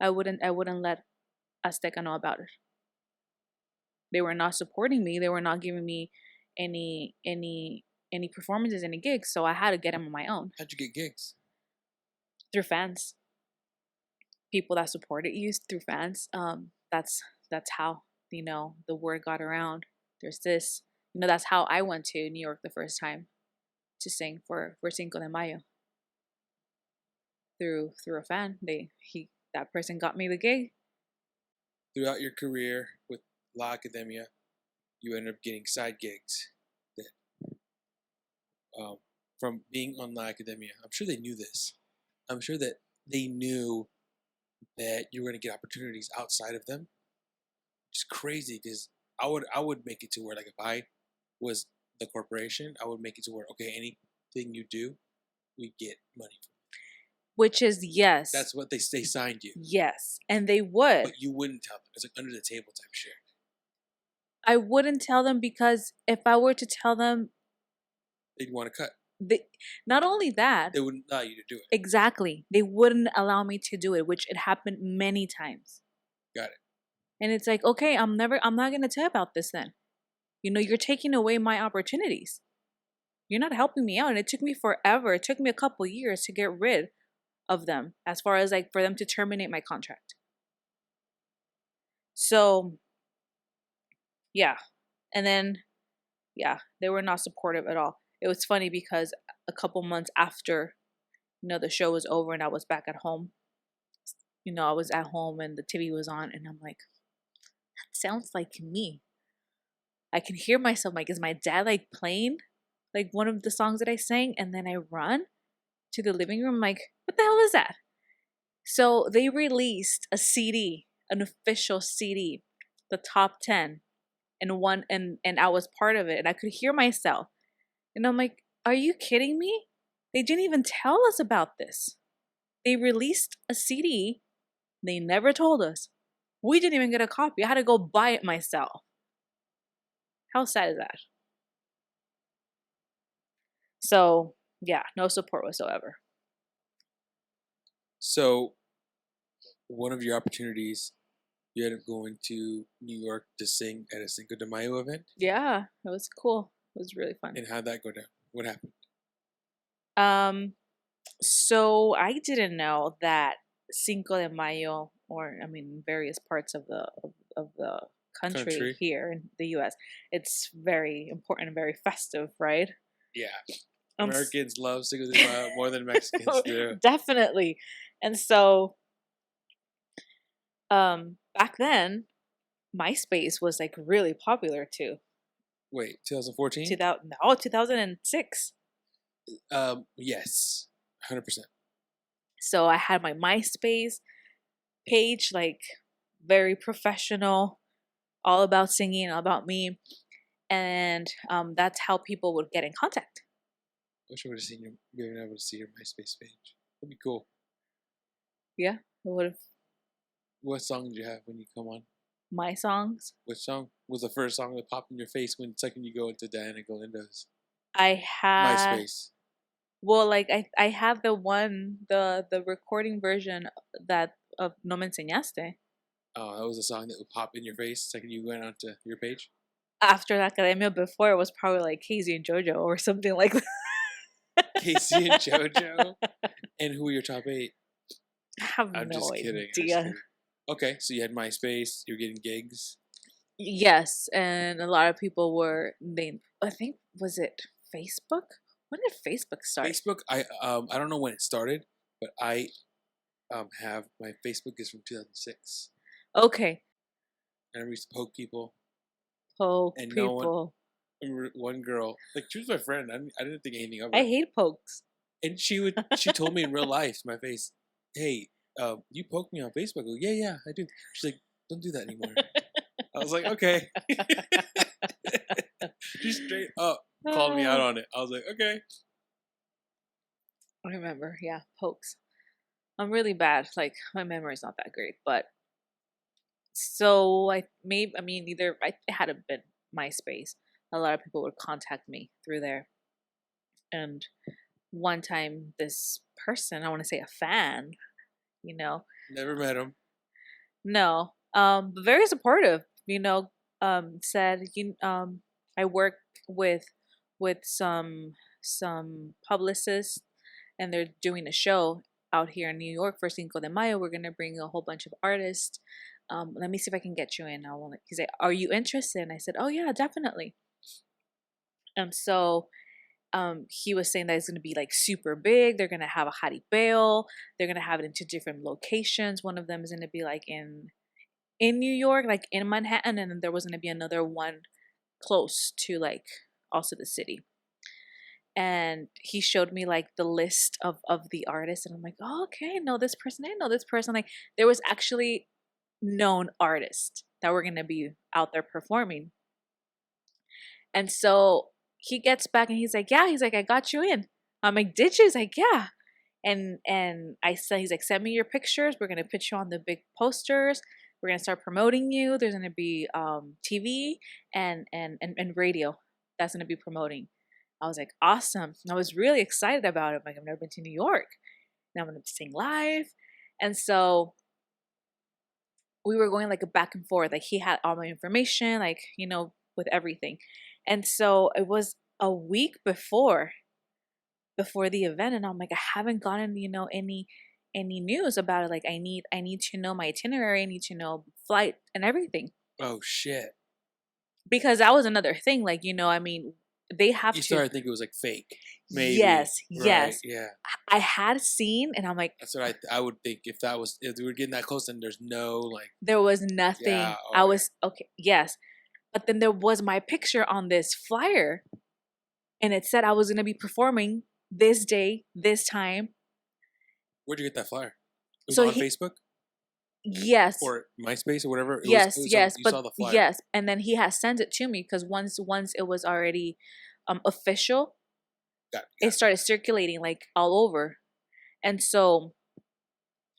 I wouldn't let Azteca know about it. They were not supporting me. They were not giving me any performances, any gigs. So I had to get them on my own.
How'd you get gigs?
Through fans. People that supported you through fans. That's how, the word got around. There's this, that's how I went to New York the first time to sing for Cinco de Mayo. Through a fan. That person got me the gig.
Throughout your career with La Academia, you ended up getting side gigs that, from being on La Academia. I'm sure they knew this. I'm sure that they knew that you were going to get opportunities outside of them. It's crazy because I would make it to where, like, if I was the corporation, I would make it to where, okay, anything you do, we get money from.
Which is, yes.
That's what they signed you.
Yes, and they would.
But you wouldn't tell them. It's like under the table type shit.
I wouldn't tell them, because if I were to tell them,
they'd want to cut.
Not only that,
they wouldn't allow you to do it.
Exactly. They wouldn't allow me to do it, which it happened many times.
Got it.
And it's like, okay, I'm not going to tell about this then. You're taking away my opportunities. You're not helping me out. And it took me forever. It took me a couple years to get rid of them, as far as, like, for them to terminate my contract. So, yeah. And then, yeah, they were not supportive at all. It was funny because a couple months after, the show was over and I was back at home, I was at home and the TV was on, and I'm like, that sounds like me. I can hear myself, like, is my dad, like, playing, like, one of the songs that I sang? And then I run to the living room, like, what the hell is that? So they released a CD, an official CD, the top 10, and I was part of it, and I could hear myself. And I'm like, are you kidding me? They didn't even tell us about this. They released a CD. They never told us. We didn't even get a copy. I had to go buy it myself. How sad is that? So, yeah, no support whatsoever.
So, one of your opportunities, you ended up going to New York to sing at a Cinco de Mayo event?
Yeah, it was cool. It was really fun.
And how'd that go down? What happened?
So I didn't know that Cinco de Mayo, or various parts of the country here in the U.S., it's very important and very festive, right?
Yeah. Americans love Cinco de Mayo more than Mexicans do.
Definitely. And so, back then, MySpace was, like, really popular too.
Wait, 2014?
2006.
Yes, 100%.
So I had my MySpace page, like, very professional, all about singing, all about me, and that's how people would get in contact.
I wish I would have been able to see your MySpace page. That'd be cool.
Yeah, I would have.
What song did you have when you come on?
My songs.
Which song was the first song that popped in your face when second you go into Diana Galindo's?
I had
MySpace.
Well, like, I have the recording version of No Me Enseñaste.
Oh, that was a song that would pop in your face the second you went onto your page?
After the Academia, before, it was probably like Casey and JoJo or something like that.
Casey and JoJo? And who were your top 8?
I have
I'm
no
just
idea.
kidding. Okay, so you had MySpace, you're getting gigs?
Yes, and a lot of people were, I think, was it Facebook? When did Facebook start?
Facebook, I don't know when it started, but I have my Facebook is from 2006.
Okay.
And I used to poke people.
Poke
And
people.
One girl, like she was my friend. I didn't think anything of her.
I hate pokes.
And she told me in real life to my face, "Hey, you poked me on Facebook." I go, yeah, I do. She's like, "Don't do that anymore." I was like, "Okay." She straight up called me out on it. I was like, "Okay."
I remember, yeah, pokes. I'm really bad. Like my memory's not that great, but so either it had been MySpace. A lot of people would contact me through there, and one time this person, I want to say a fan, you know,
Never met him.
no, but very supportive, said I work with some publicists, and they're doing a show out here in New York for Cinco de Mayo. We're gonna bring a whole bunch of artists. Let me see if I can get you in. He said, "Are you interested?" And I said, "Oh yeah, definitely." So he was saying that it's gonna be like super big. They're gonna have a jaripeo. They're gonna have it in 2 different locations. One of them is gonna be like in New York, like in Manhattan, and then there was gonna be another one close to like also the city. And he showed me like the list of the artists, and I'm like, oh, okay, I know this person, I know this person. Like there was actually known artists that were gonna be out there performing. And so he gets back and he's like, yeah, he's like, I got you in. I'm like, did you? He's like, yeah. And I said, he's like, send me your pictures. We're gonna put you on the big posters. We're gonna start promoting you. There's gonna be TV and radio that's gonna be promoting. I was like, awesome. I was really excited about it. Like, I've never been to New York. Now I'm gonna be singing live. And so we were going like a back and forth. Like he had all my information, like, with everything. And so it was a week before the event, and I'm like, I haven't gotten, any news about it. Like I need to know my itinerary, I need to know flight and everything.
Oh shit.
Because that was another thing, like, they have
You
to
started to think it was like fake. Maybe.
Yes,
right,
yes.
Yeah.
I had seen, and I'm like,
that's what I would think. If we were getting that close, then there's no like.
There was nothing.
Yeah,
I was okay. Yes, but then there was my picture on this flyer, and it said I was gonna be performing this day, this time.
Where'd you get that flyer? It was
So
on Facebook.
Yes.
Or MySpace or whatever.
Yes, yes,
you
but
saw the flyer.
yes, and then he has sent it to me because once it was already official, it started circulating like all over, and so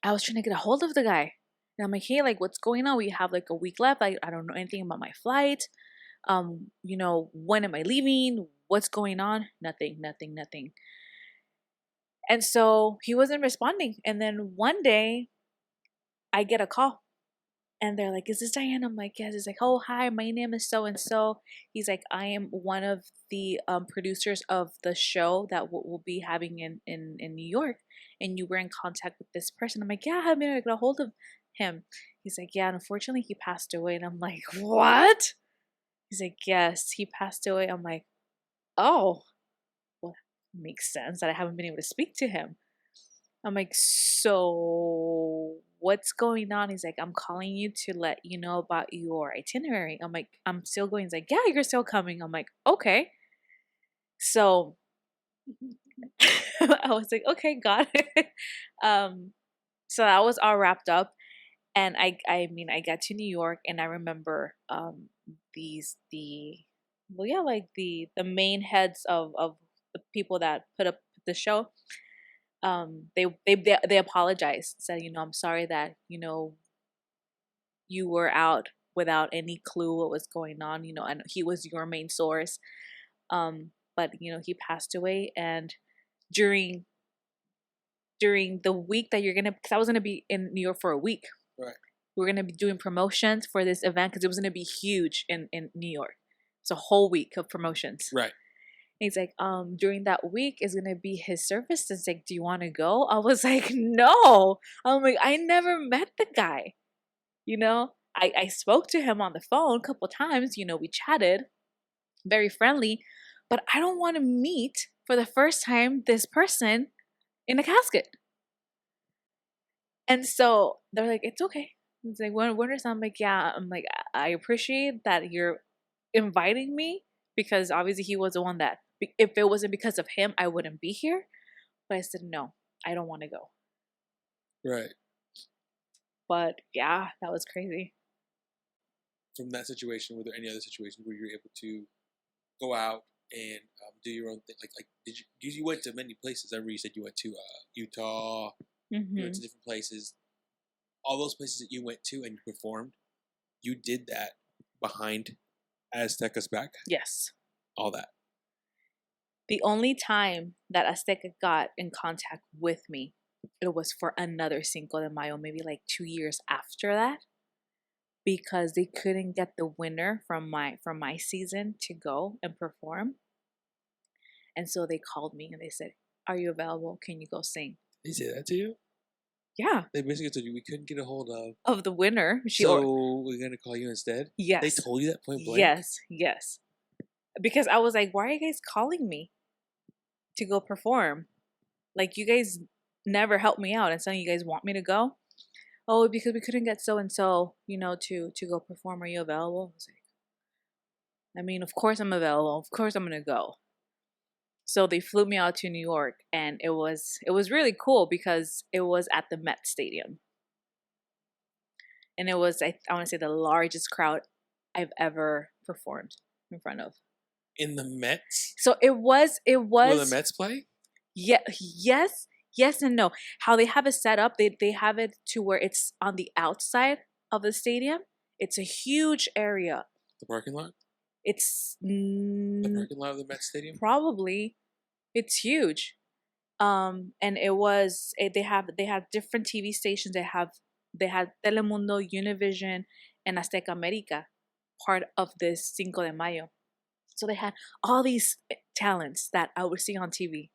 I was trying to get a hold of the guy, and I'm like, hey, like, what's going on? We have like a week left. I don't know anything about my flight. When am I leaving? What's going on? Nothing. And so he wasn't responding, and then one day I get a call. And they're like, is this Diana? I'm like, yes. He's like, oh, hi, my name is so-and-so. He's like, I am one of the producers of the show that we'll be having in New York. And you were in contact with this person. I'm like, yeah, I've been able to get a hold of him. He's like, yeah, unfortunately, he passed away. And I'm like, what? He's like, yes, he passed away. I'm like, oh, well, makes sense that I haven't been able to speak to him. I'm like, so what's going on? He's like, I'm calling you to let you know about your itinerary. I'm like, I'm still going. He's like, yeah, you're still coming. I'm like, okay. So I was like, okay, got it. So that was all wrapped up. And I got to New York, and I remember the main heads of the people that put up the show. They apologized, said, I'm sorry that, you were out without any clue what was going on, and he was your main source. But he passed away, and during the week that because I was gonna be in New York for a week.
Right.
We were gonna be doing promotions for this event because it was gonna be huge in New York. It's a whole week of promotions.
Right.
He's like, during that week is gonna be his service. It's like, do you want to go? I was like, no. I'm like, I never met the guy. I spoke to him on the phone a couple times. We chatted, very friendly, but I don't want to meet for the first time this person in a casket. And so they're like, it's okay. It's like, when is I'm like, yeah. I'm like, I appreciate that you're inviting me, because obviously he was the one that, if it wasn't because of him, I wouldn't be here. But I said, no, I don't want to go.
Right.
But yeah, that was crazy.
From that situation, were there any other situations where you were able to go out and do your own thing? Like did you went to many places? I remember you said you went to Utah. You went to different places. All those places that you went to and you performed, you did that behind Azteca's back.
Yes.
All that.
The only time that Azteca got in contact with me, it was for another Cinco de Mayo, maybe like 2 years after that, because they couldn't get the winner from my season to go and perform. And so they called me and they said, "Are you available? Can you go sing?"
They say that to you?
Yeah.
They basically told you we couldn't get a hold
Of the winner.
So we're gonna call you instead?
Yes.
They told you that point blank?
Yes. Because I was like, why are you guys calling me to go perform? Like, you guys never help me out, and suddenly you guys want me to go? Oh, because we couldn't get so and so, to go perform. Are you available? I was like, I mean, of course I'm available. Of course I'm gonna go. So they flew me out to New York, and it was really cool because it was at the Met Stadium. And it was, I want to say, the largest crowd I've ever performed in front of.
In the Mets?
So it was.
Will the Mets play?
Yeah, yes and no. How they have it set up, they have it to where it's on the outside of the stadium. It's a huge area.
The parking lot?
It's
the parking lot of the Mets Stadium?
Probably. It's huge. And they have different TV stations. They had Telemundo, Univision, and Azteca America, part of this Cinco de Mayo. So they had all these talents that I would see on TV.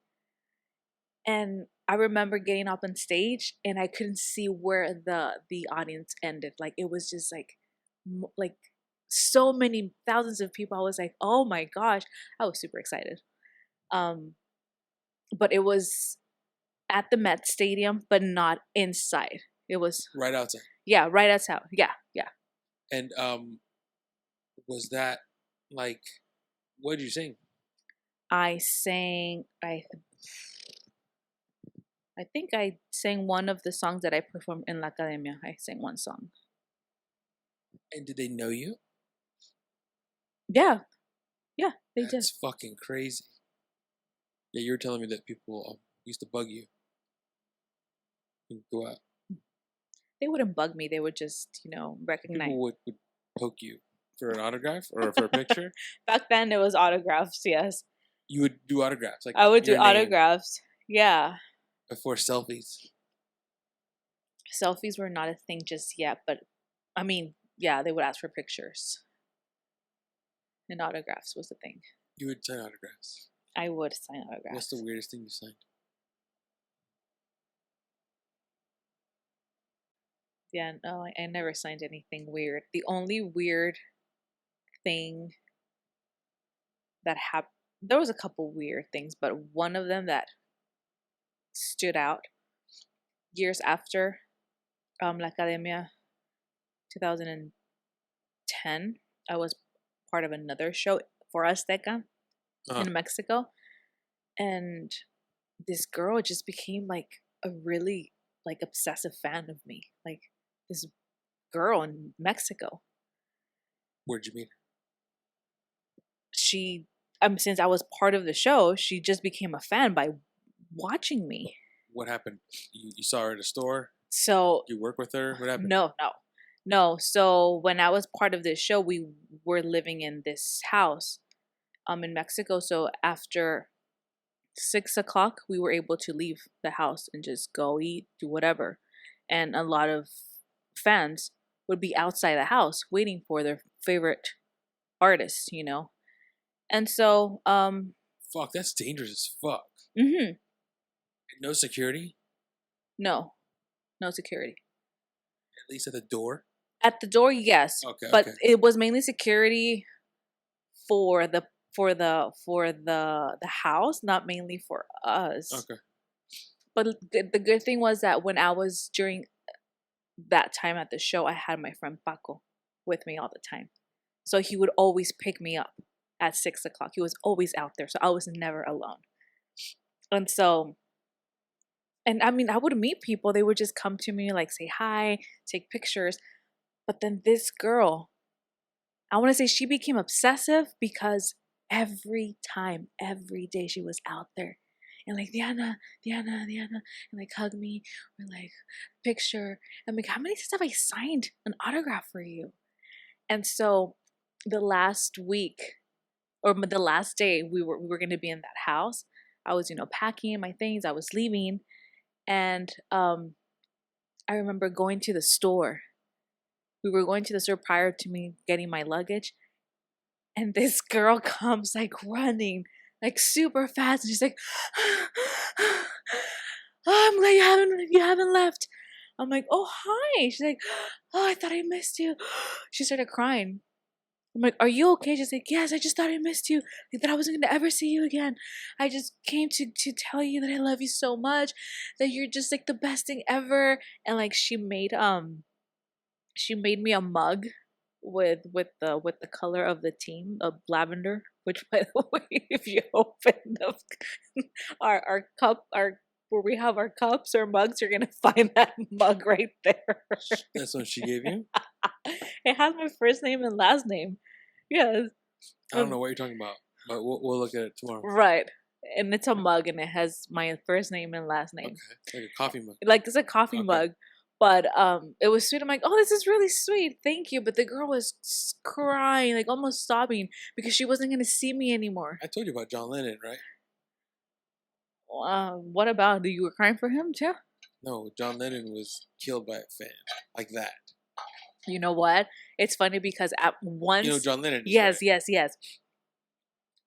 And I remember getting up on stage and I couldn't see where the audience ended. Like, it was just like so many thousands of people. I was like, oh my gosh. I was super excited. But it was at the Met Stadium, but not inside. It was
right outside.
Yeah, right outside. Yeah.
And was that like, what did you sing? I
think I sang one of the songs that I performed in La Academia. I sang one song.
And did they know you?
Yeah, they did.
That's fucking crazy. Yeah, you were telling me that people used to bug you. Go out.
They wouldn't bug me. They would just, recognize.
People would poke you for an autograph or for a picture?
Back then, it was autographs, yes.
You would do autographs?
I would do autographs, yeah.
Before selfies?
Selfies were not a thing just yet, but, I mean, yeah, they would ask for pictures. And autographs was the thing.
You would sign autographs?
I would sign autographs.
What's the weirdest thing you signed?
Yeah, no, I never signed anything weird. The only weird thing that happened, there was a couple weird things, but one of them that stood out years after La Academia 2010, I was part of another show for Azteca in Mexico, and this girl just became like a really obsessive fan of me, like this girl in Mexico.
Where'd you meet her?
She, since I was part of the show, she just became a fan by watching me.
What happened? You saw her at a store?
So
you work with her? What happened?
No. So when I was part of this show, we were living in this house in Mexico. So after 6:00, we were able to leave the house and just go eat, do whatever. And a lot of fans would be outside the house waiting for their favorite artists, And so
fuck, that's dangerous as fuck.
Mm-hmm.
No security?
No security.
At least at the door?
At the door, yes.
Okay.
But it was mainly security for the house, not mainly for us.
Okay.
But the good thing was that when I was during that time at the show, I had my friend Paco with me all the time. So he would always pick me up at 6 o'clock. He was always out there. So I was never alone. And so, and I mean, I would meet people. They would just come to me, like say hi, take pictures. But then this girl, I want to say she became obsessive because every time, every day she was out there. And like, Diana, Diana, Diana, and like hug me, or like picture. I'm like, how many times have I signed an autograph for you? And so the last week, or the last day we were gonna be in that house, I was, packing my things, I was leaving, and I remember going to the store. We were going to the store prior to me getting my luggage, and this girl comes like running, like super fast, and she's like, oh, I'm glad you haven't left. I'm like, oh hi. She's like, oh, I thought I missed you. She started crying. I'm like, are you okay? She's like, yes, I just thought I missed you. Like that I wasn't gonna ever see you again. I just came to tell you that I love you so much, that you're just like the best thing ever. And like she made me a mug with the color of the team of lavender, which by the way, if you open our cup, where we have our cups or mugs, you're gonna find that mug right there.
That's what she gave you?
It has my first name and last name. Yes.
I don't know what you're talking about, but we'll look at it tomorrow.
Right. And it's a mug and it has my first name and last name.
Okay. It's like a coffee mug.
Like it's a coffee mug. But it was sweet. I'm like, oh, this is really sweet. Thank you. But the girl was crying, like almost sobbing, because she wasn't gonna see me anymore.
I told you about John Lennon, right?
What about? You were crying for him too?
No, John Lennon was killed by a fan like that.
You know what? It's funny because at once,
You know John Lennon.
Yes,
right?
yes.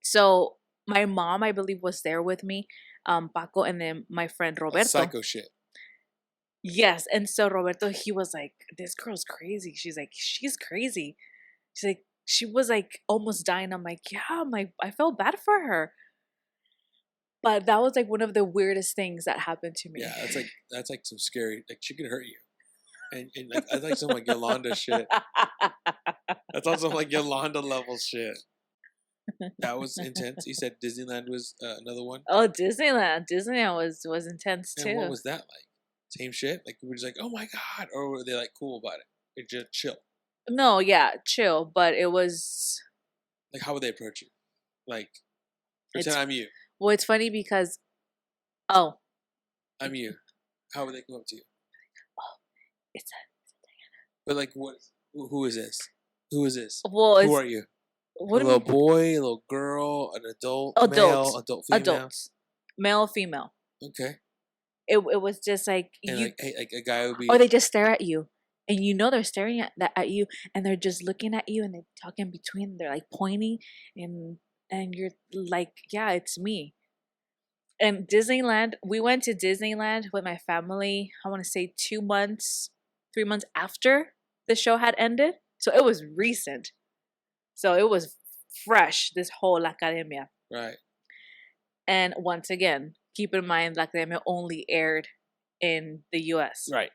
So my mom, I believe, was there with me, Paco, and then my friend Roberto.
That's psycho shit.
Yes, and so Roberto, he was like, "This girl's crazy." She's like, "She's crazy." She's like, she was like almost dying. I'm like, yeah, I felt bad for her. But that was like one of the weirdest things that happened to me.
Yeah, that's like some scary. Like she could hurt you, and like that's like some like Yolanda shit. That's also like Yolanda level shit. That was intense. You said Disneyland was another one.
Oh, Disneyland was intense too.
And what was that like? Same shit. Like we were just like, oh my god, or were they like cool about it? Like just chill.
No, yeah, chill. But it was
like, how would they approach you? Like, pretend I'm you.
Well, it's funny because, I'm
you. How would they come up to you?
Oh, it's Diana.
But like, what? Who is this? Who is this?
Well,
who are you? A little boy, a little girl, an adult, male, adult, female?
Adults. Male, female.
Okay.
It was just like
and you, like a guy would be,
or they just stare at you, and they're staring at you, and they're just looking at you, and they're talking between. They're like pointing, and you're like, yeah, it's me. And Disneyland, we went to Disneyland with my family. I want to say 3 months after the show had ended, so it was recent. So it was fresh. This whole La Academia,
right? And
once again, keep in mind, La Academia only aired in the U.S.
Right.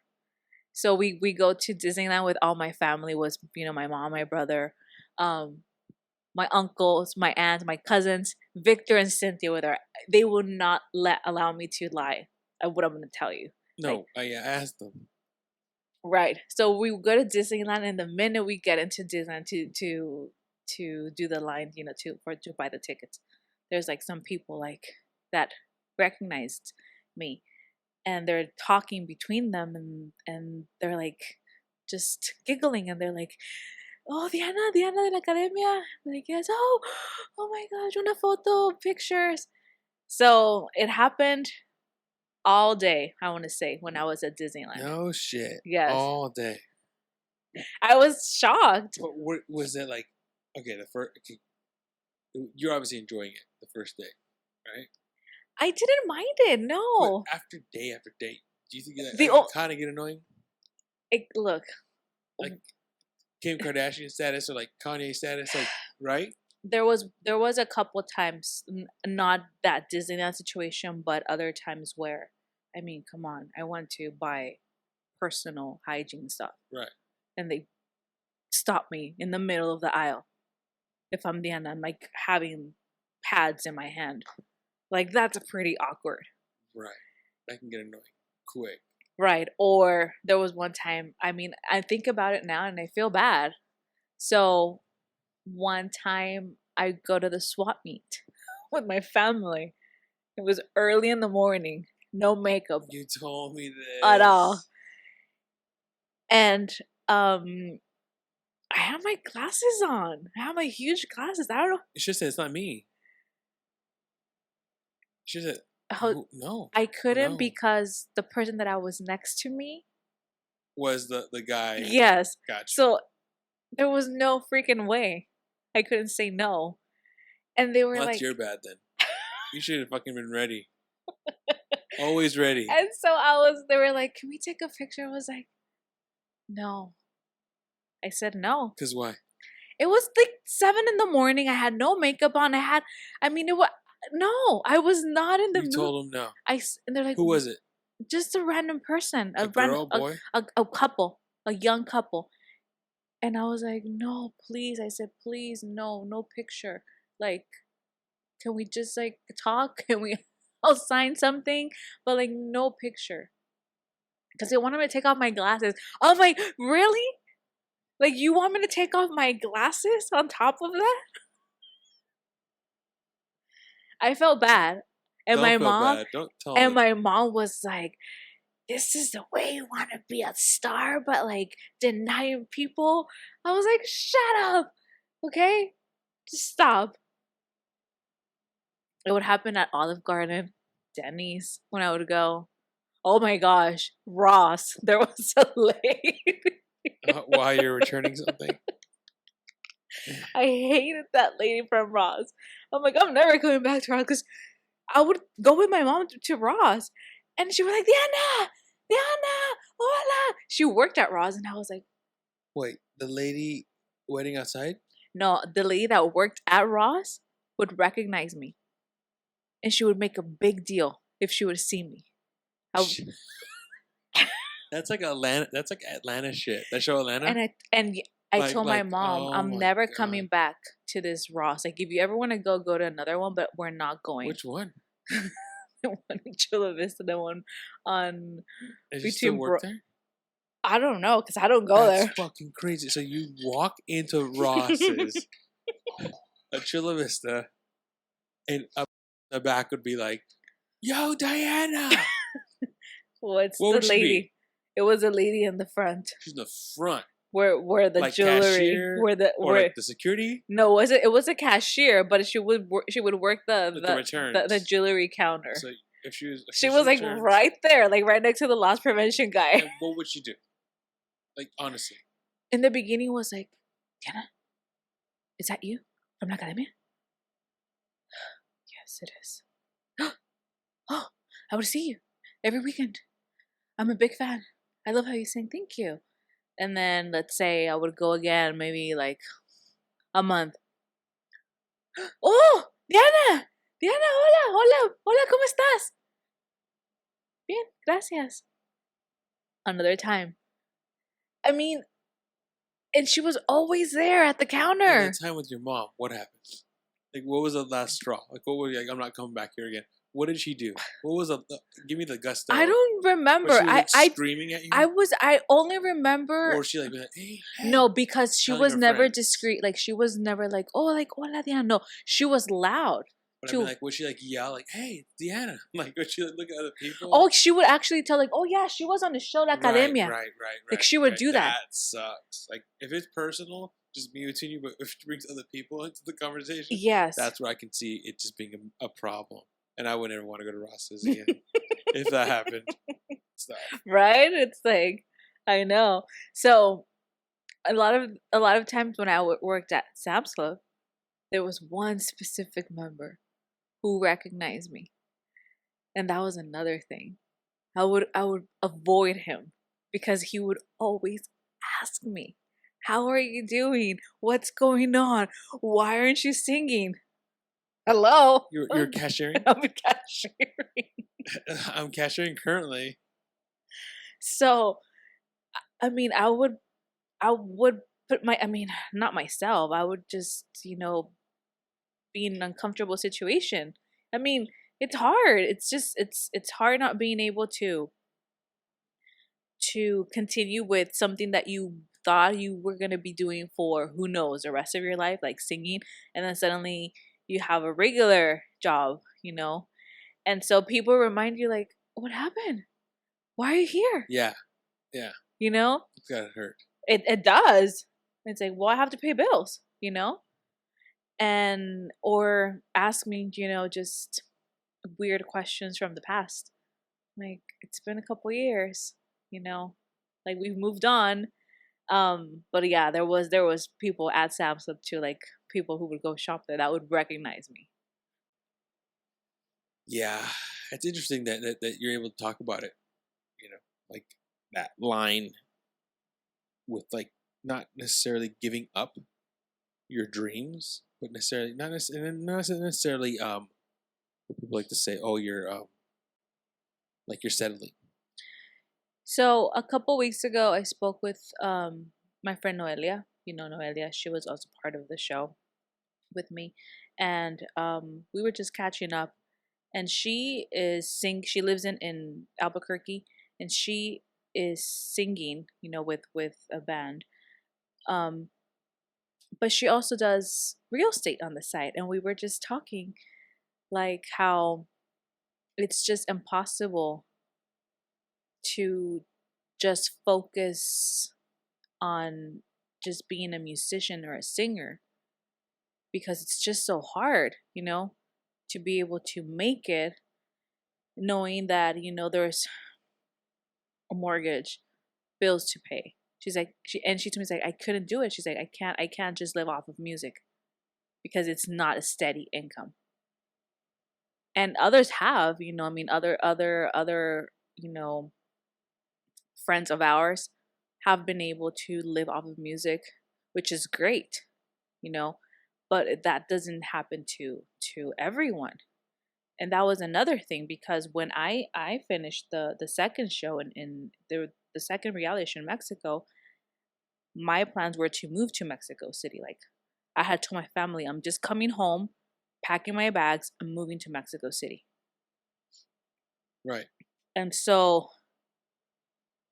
So we go to Disneyland with all my family. Was my mom, my brother, my uncles, my aunts, my cousins. Victor and Cynthia were there. They would not allow me to lie. What I'm going to tell you.
No, I asked them.
Right. So we go to Disneyland, and the minute we get into Disneyland to do the line, to buy the tickets, there's like some people like that recognized me, and they're talking between them, and they're like just giggling, and they're like, oh, Diana de la Academia. I'm like, yes. Oh my gosh, una photo, pictures. So it happened all day, I want to say, when I was at Disneyland.
No shit.
Yes.
All day.
I was shocked.
But what was it like? Okay, you're obviously enjoying it the first day, right?
I didn't mind it, no.
But after day, do you think that kind of get annoying?
Look.
Like Kim Kardashian status or like Kanye status, like, right?
There was a couple times, not that Disneyland situation, but other times where, I mean, come on, I want to buy personal hygiene stuff.
Right.
And they stop me in the middle of the aisle. If I'm Diana, I'm like having pads in my hand. Like, that's pretty awkward.
Right. That can get annoying quick.
Right. Or there was one time, I mean, I think about it now and I feel bad. So one time I go to the swap meet with my family. It was early in the morning, no makeup
You told me this.
at all. And I have my glasses on. I have my huge glasses. I don't know.
You should say it's not me. You should say,
How,
no.
I couldn't
no.
because the person that I was next to me
Was the guy.
Yes.
Gotcha.
So there was no freaking way. I couldn't say no. And they were
Well,
like,
that's your bad then. You should have fucking been ready. Always ready.
and so they were like, can we take a picture? I was like, no. I said no.
Because why?
It was like 7 a.m. I had no makeup on. I was not in the mood.
You told them no.
And they're like,
who was it?
Just a random person.
A girl, boy?
A couple. A young couple. And I was like, no, please. I said, please, no picture. Like, can we just like talk? I'll sign something, but like no picture. Because they wanted me to take off my glasses. I'm like, really? Like, you want me to take off my glasses on top of that? I felt bad. And
Don't feel bad. Don't tell me.
my mom was like, this is the way you want to be a star, but like denying people. I was like, shut up. Okay? Just stop. It would happen at Olive Garden, Denny's, when I would go. Oh my gosh, Ross. There was a lady.
While you're returning something?
I hated that lady from Ross. I'm like, I'm never coming back to Ross, because I would go with my mom to Ross, and she was like, Diana, hola. She worked at Ross, and I was like,
wait, the lady waiting outside?
no, the lady that worked at Ross would recognize me, and she would make a big deal if she would see me.
That's like Atlanta. That's like Atlanta shit. That show Atlanta.
And I told my mom,
oh
I'm
my
never
God.
coming back to this Ross. Like, if you ever want to go to another one, but we're not going.
Which one?
The one in Chula Vista, the one on
Does she still work there?
I don't know, because I don't go there.
That's fucking crazy. So you walk into Ross's at Chula Vista, and up the back would be like, "Yo, Diana."
What's
What would
the
she be?
lady? It was a lady in the front
She's in the front,
where the
like
jewelry,
cashier, or like the security.
no, it was a cashier, but she would work
The
the
returns.
jewelry counter.
So if she
She was like
returns,
right there, like right next to the loss prevention guy.
and what would she do? Like, honestly,
In the beginning, was like, Diana, is that you from La Academia? Yes, it is. Oh, I would see you every weekend. I'm a big fan. I love how you sing. Thank you. And then let's say I would go again, maybe like a month. Oh, Diana, hola, ¿cómo estás? Bien, gracias. Another time. I mean, and she was always there at the counter.
and that time with your mom, what happened? Like, what was the last straw? Like, what was like? I'm not coming back here again. What did she do? What was give me the gusto?
I don't remember.
Was she like screaming at you?
I only remember.
Or was she like, hey,
no, because she
telling
was
her
never
friends?
discreet. Like, she was never like, oh, like, hola, Diana. No, she was loud.
But I mean, like, would she like yell like, "Hey, Diana"? Like, would she like, look at other people?
Oh, she would actually tell like, oh yeah, she was on the show La Academia.
Right.
Like, she would do that.
That sucks. Like, if it's personal, just me between you. But if she brings other people into the conversation,
Yes,
that's where I can see it just being a problem. And I wouldn't ever want to go to Ross's again if that happened. Stop.
right. It's like, I know. So a lot of times when I worked at Sam's Club, there was one specific member who recognized me, and that was another thing. I would avoid him because he would always ask me, "How are you doing? What's going on? Why aren't you singing?" Hello,
You're cashiering.
I'm cashiering.
I'm cashiering currently.
So I mean, I would put my, I mean, not myself. I would just, be in an uncomfortable situation. I mean, it's hard. It's just, it's hard not being able to continue with something that you thought you were going to be doing for who knows the rest of your life, like singing, and then suddenly you have a regular job. And so people remind you, like, what happened? Why are you here?
Yeah, yeah,
You know,
it's gotta hurt.
it does. It's like, well, I have to pay bills. And or ask me, just weird questions from the past. Like, it's been a couple years, you know, like we've moved on. But yeah, there was people at Sam's Club too, like people who would go shop there that would recognize me.
Yeah, it's interesting that you're able to talk about it. Like that line with like not necessarily giving up your dreams, but not necessarily what people like to say. Oh, you're like you're settling.
So a couple weeks ago, I spoke with my friend Noelia. You know Noelia; she was also part of the show with me, and we were just catching up. And she lives in Albuquerque, and she is singing, with a band. Um, but she also does real estate on the side, and we were just talking like how it's just impossible to just focus on just being a musician or a singer, because it's just so hard, to be able to make it, knowing that, there's a mortgage, bills to pay. She's like, she told me, she's like, I couldn't do it. She's like, I can't just live off of music because it's not a steady income. And others have, I mean, other, friends of ours have been able to live off of music, which is great, you know, but that doesn't happen to everyone. And that was another thing, because when I finished the second show in the second reality show in Mexico, my plans were to move to Mexico City. Like, I had told my family, I'm just coming home, packing my bags, I'm moving to Mexico City.
Right.
And so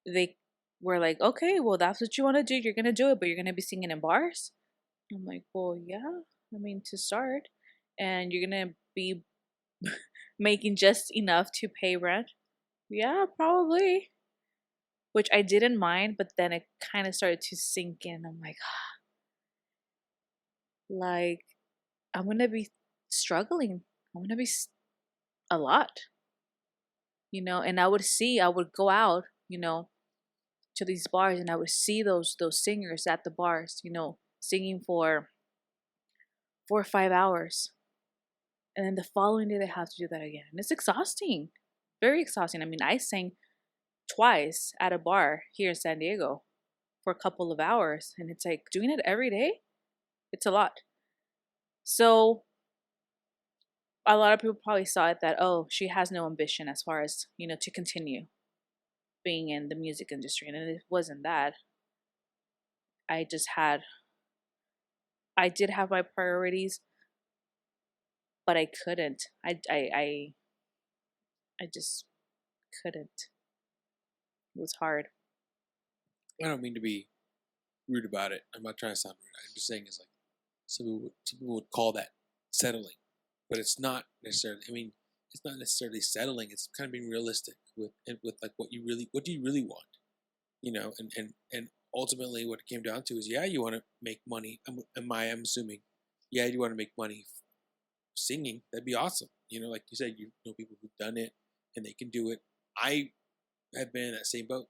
they were like, okay, well, that's what you want to do. You're going to do it, but you're going to be singing in bars. I'm like, well, yeah, I mean, to start. And you're going to be making just enough to pay rent. Yeah, probably. Which I didn't mind, but then it kind of started to sink in. I'm like, like, I'm going to be struggling. I'm going to be a lot, and I would go out, to these bars, and I would see those singers at the bars, singing for 4 or 5 hours. And then the following day they have to do that again. And it's exhausting. Very exhausting. I mean, I sang twice at a bar here in San Diego for a couple of hours. And it's like, doing it every day, it's a lot. So a lot of people probably saw it that, oh, she has no ambition as far as, to continue being in the music industry. And it wasn't that. I did have my priorities, but I couldn't. I just couldn't. It was hard.
I don't mean to be rude about it. I'm not trying to sound rude. I'm just saying it's like some people would call that settling, but it's not necessarily. I mean, it's not necessarily settling. It's kind of being realistic with like what do you really want, and ultimately what it came down to is, yeah, you want to make money. I'm assuming, yeah, you want to make money singing. That'd be awesome. Like you said, you know people who've done it and they can do it. I have been in that same boat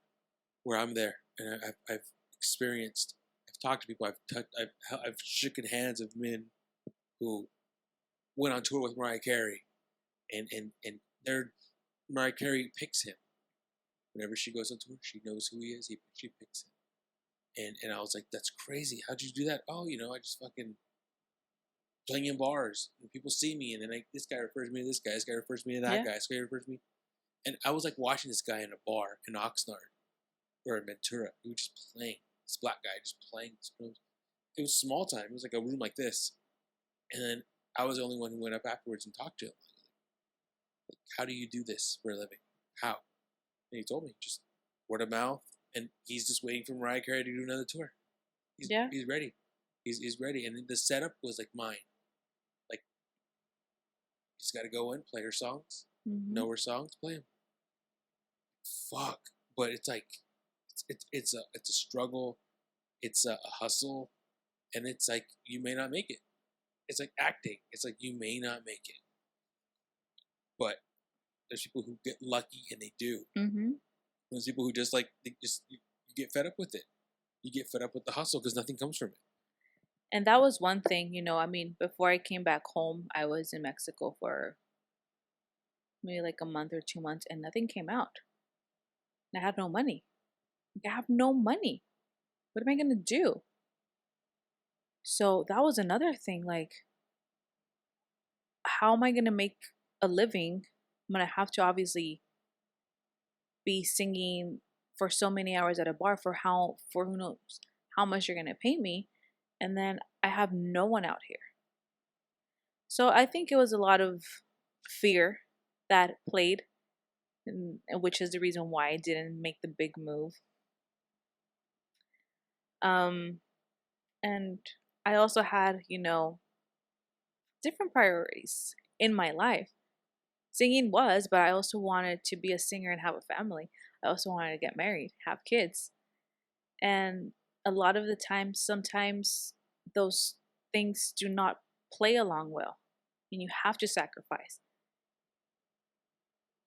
where I'm there, and I've experienced. I've talked to people. I've shaken hands of men who went on tour with Mariah Carey, and their Mariah Carey picks him whenever she goes on tour. She knows who he is. She picks him, and I was like, that's crazy. How'd you do that? Oh, I just fucking playing in bars, and people see me, and then this guy refers me to this guy. This guy refers me to that guy. This guy refers me. And I was like watching this guy in a bar in Oxnard. or in Ventura. He was just playing. This black guy just playing. It was small time. It was like a room like this. And then I was the only one who went up afterwards and talked to him. Like, how do you do this for a living? How? And he told me, just word of mouth. And he's just waiting for Mariah Carey to do another tour. He's ready. He's ready. And the setup was like mine. Like, he's got to go in, play her songs, know her songs, play them. Fuck. But it's like, it's a struggle. It's a hustle. And it's like, you may not make it. It's like acting. It's like, you may not make it. But there's people who get lucky and they do. There's people who just like, you get fed up with it. You get fed up with the hustle because nothing comes from it.
And that was one thing, I mean, before I came back home, I was in Mexico for maybe like a month or 2 months and nothing came out. And I had no money. I have no money. What am I going to do? So that was another thing. Like, how am I going to make a living? I'm going to have to obviously be singing for so many hours at a bar for who knows how much you're going to pay me. And then I have no one out here. So I think it was a lot of fear that played, which is the reason why I didn't make the big move. And I also had, different priorities in my life. Singing was, but I also wanted to be a singer and have a family. I also wanted to get married, have kids. And a lot of the time, sometimes those things do not play along well. And you have to sacrifice.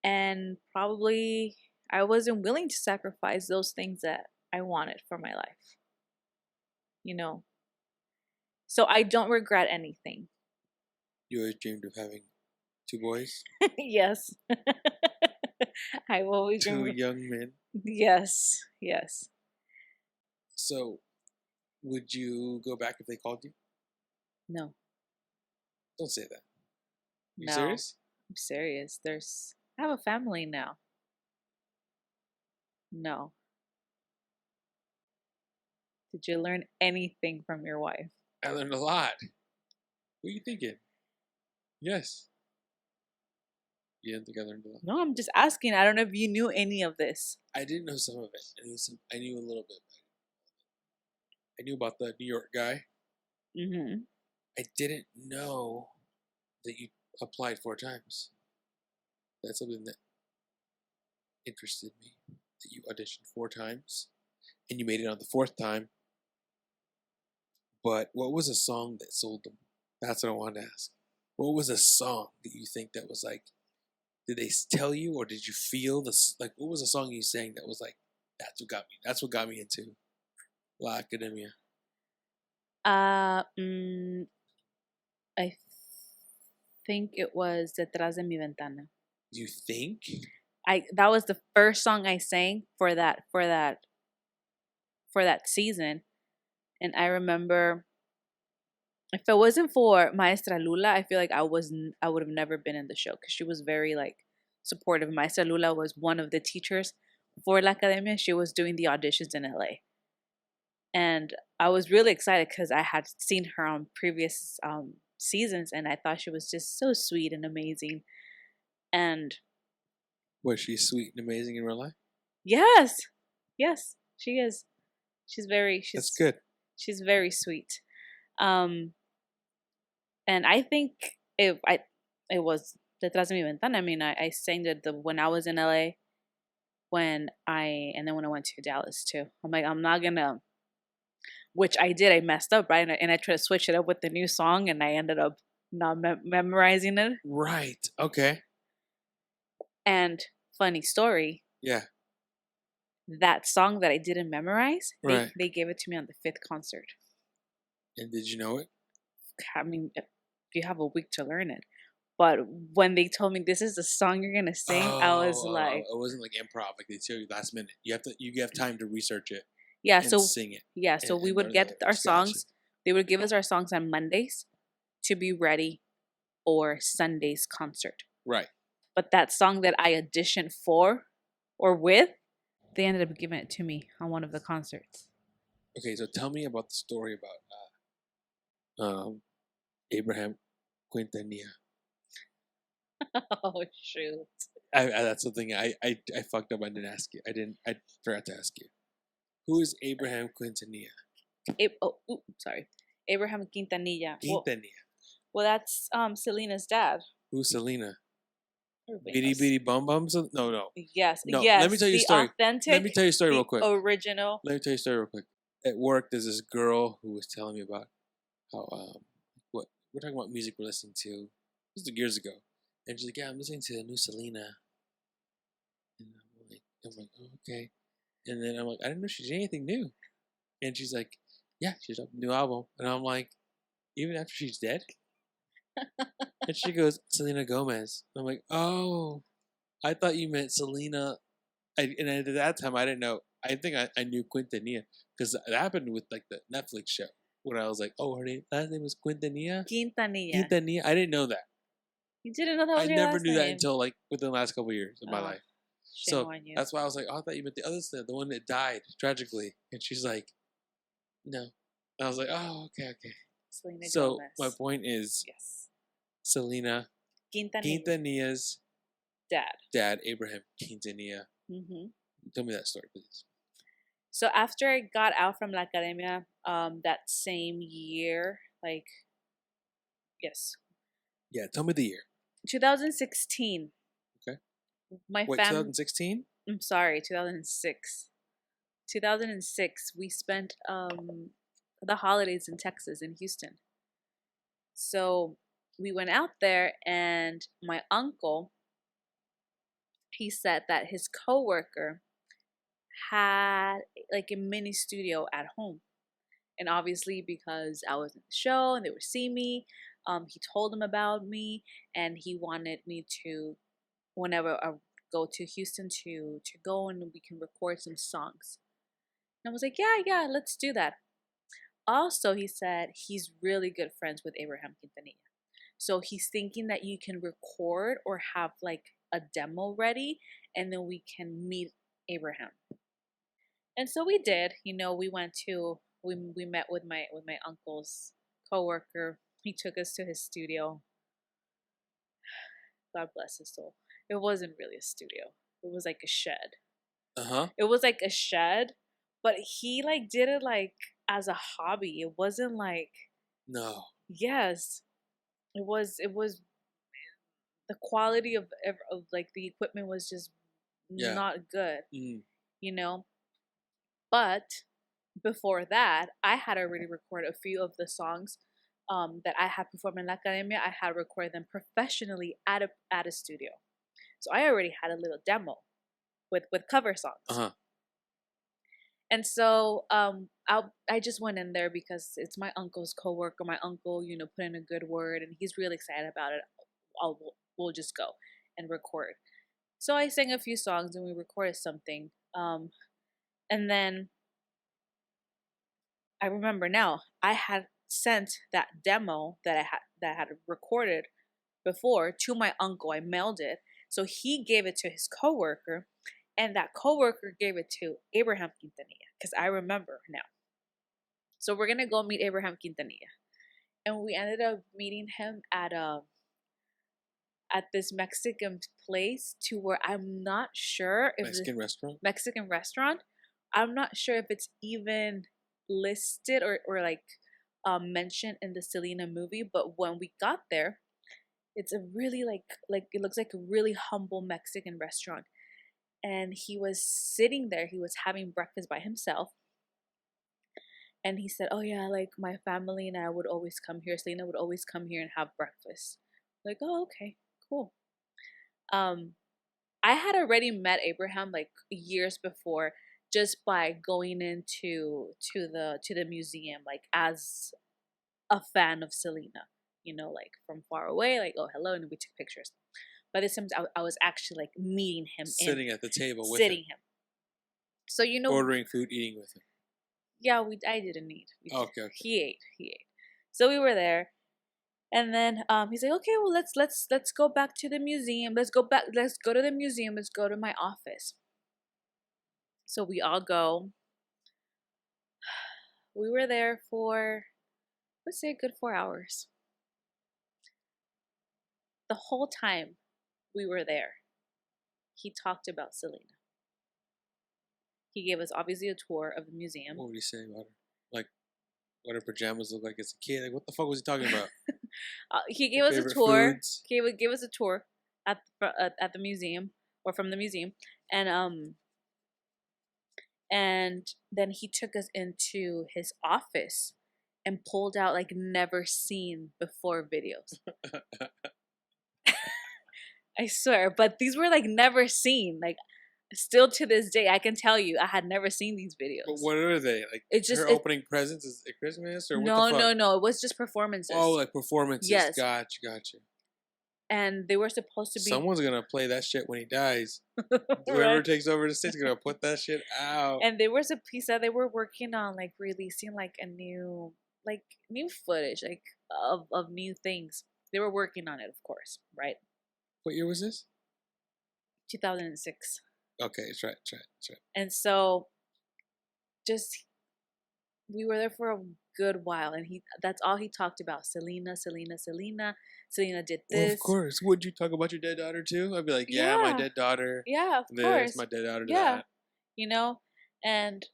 And probably I wasn't willing to sacrifice those things that I wanted for my life. So I don't regret anything.
You always dreamed of having 2 boys?
Yes. I've always
2 young men?
Yes.
So, would you go back if they called you?
No.
Don't say that. You
No.
serious?
I'm serious. I have a family now. No. Did you learn anything from your wife?
I learned a lot. What are you thinking? Yes. You didn't think I learned a lot?
No, I'm just asking. I don't know if you knew any of this.
I didn't know some of it. I knew a little bit. I knew about the New York guy. I didn't know that you applied 4 times. That's something that interested me. That you auditioned 4 times. And you made it on the 4th time. But what was a song that sold them? That's what I wanted to ask. What was a song that you think that was like, did they tell you or did you feel this? Like, what was a song you sang that was like, that's what got me into La Academia?
I think it was Detrás de mi ventana.
You think?
That was the first song I sang for that season. And I remember, if it wasn't for Maestra Lula, I feel like I would have never been in the show because she was very like supportive. Maestra Lula was one of the teachers for La Academia. She was doing the auditions in LA. And I was really excited because I had seen her on previous seasons and I thought she was just so sweet and amazing. And
was she sweet and amazing in real life?
Yes, she is.
That's good.
She's very sweet. And I think it was Detrás de mi ventana. I mean, I sang it when I was in LA, and then when I went to Dallas too. I'm like, I'm not gonna, which I did. I messed up, right? And I tried to switch it up with the new song, and I ended up not memorizing it.
Right. Okay.
And funny story.
Yeah.
That song that I didn't memorize,
right.
they gave it to me on the 5th concert.
And did you know it?
I mean, you have a week to learn it. But when they told me this is the song you're gonna sing, I was like,
it wasn't like improv, like they tell you last minute. You have time to research it.
Yeah,
and sing it.
Yeah, so we would get our songs. They would give us our songs on Mondays to be ready for Sunday's concert.
Right.
But that song that I auditioned for or with, they ended up giving it to me on one of the concerts.
Okay, so tell me about the story about Abraham Quintanilla.
Oh shoot!
That's something I fucked up. I didn't ask you. I forgot to ask you. Who is Abraham Quintanilla?
Sorry, Abraham Quintanilla.
Quintanilla.
Well, that's Selena's dad.
Who's Selena?
Everybody
Bitty
knows.
bitty bum bums? No.
Yes,
No,
yes.
let me tell you a story.
Authentic.
Let me tell you a story real quick.
Original.
Let me tell you a story real quick. At work, there's this girl who was telling me about how what we're talking about music we're listening to. This was years ago, and she's like, "Yeah, I'm listening to the new Selena." And I'm like, oh, okay. And then I'm like, I didn't know she did anything new. And she's like, yeah, she's up a new album. And I'm like, even after she's dead? And she goes, Selena Gomez. I'm like, oh, I thought you meant Selena. And at that time, I didn't know. I think I knew Quintanilla because it happened with like the Netflix show when I was like, oh, her last name was Quintanilla.
Quintanilla.
I didn't know that.
You didn't know that was
I
your
never
last
knew that
name?
until like within the last couple of years of my
Oh,
life.
Shame
So
on you.
that's why I was like, oh, I thought you meant the other Selena, the one that died tragically. And she's like, no. And I was like, oh, okay.
Selena
So
Gomez.
my point is,
Yes.
Selena Quintanilla's dad, Abraham Quintanilla.
Mm-hmm.
Tell me that story, please.
So after I got out from La Academia, that same year, like, yes,
Yeah, tell me the year.
2016.
Okay.
My
Wait, 2016?
I'm sorry, 2006. 2006. We spent the holidays in Texas, in Houston. So we went out there, and my uncle, he said that his coworker had like a mini studio at home. And obviously, because I was in the show and they were seeing me, he told them about me, and he wanted me to, whenever I go to Houston, to go and we can record some songs. And I was like, yeah, let's do that. Also, he said he's really good friends with Abraham Quintanilla. So he's thinking that you can record or have like a demo ready, and then we can meet Abraham. And so we did. We met with my uncle's coworker. He took us to his studio. God bless his soul. It wasn't really a studio. It was like a shed. It was like a shed, but he like did it like as a hobby. It wasn't like,
no.
Yes. It was the quality of like the equipment was just not good. But before that, I had already recorded a few of the songs that I had performed in La Academia. I had recorded them professionally at a studio. So I already had a little demo with cover songs. And so I just went in there because it's my uncle's coworker. My uncle, put in a good word, and he's really excited about it. We'll just go and record. So I sang a few songs and we recorded something. And then I remember now, I had sent that demo that I had recorded before to my uncle. I mailed it. So he gave it to his coworker, and that coworker gave it to Abraham Quintanilla, because I remember now. So we're going to go meet Abraham Quintanilla. And we ended up meeting him at this Mexican place, to where I'm not sure if Mexican restaurant. I'm not sure if it's even listed or like mentioned in the Selena movie, but when we got there, it's a really like it looks like a really humble Mexican restaurant. And he was sitting there, he was having breakfast by himself, and he said, oh yeah, like my family and I would always come here, Selena would always come here and have breakfast. Like, oh, okay, cool. I had already met Abraham like years before, just by going into the museum, like as a fan of Selena, like from far away, like, oh, hello, and we took pictures. But this time I was actually like meeting him,
sitting at the table with him.
So
ordering food, eating with him.
Yeah, I didn't eat.
Okay.
He ate. So we were there. And then he's like, okay, well, let's go back to the museum. Let's go to the museum. Let's go to my office. So we all go. We were there for, let's say, a good 4 hours. The whole time we were there, he talked about Selena. He gave us obviously a tour of the museum.
What would he say about her? Like, what her pajamas look like as a kid? Like, what the fuck was he talking about?
He gave
Her
us a
favorite
tour.
foods?
He would give us a tour at the museum, or from the museum, and then he took us into his office and pulled out like never seen before videos. I swear, but these were like never seen. Like, still to this day, I can tell you, I had never seen these videos.
But what are they? Like,
It's just
her opening presents is at Christmas? Or
no,
what the fuck?
no. It was just performances.
Oh, like performances.
Yes.
Gotcha.
And they were supposed to be.
Someone's gonna play that shit when he dies. Whoever
Right?
takes over the state's gonna put that shit out.
And there was a piece that they were working on, like releasing like a new footage, like of new things. They were working on it, of course, right?
What year was this?
2006.
Okay, that's right.
And so, just we were there for a good while, and that's all he talked about. Selena did this.
Well, of course. Would you talk about your dead daughter too? I'd be like, yeah, my dead daughter.
Yeah, of
This,
course.
my dead daughter.
Yeah.
That.
You know, and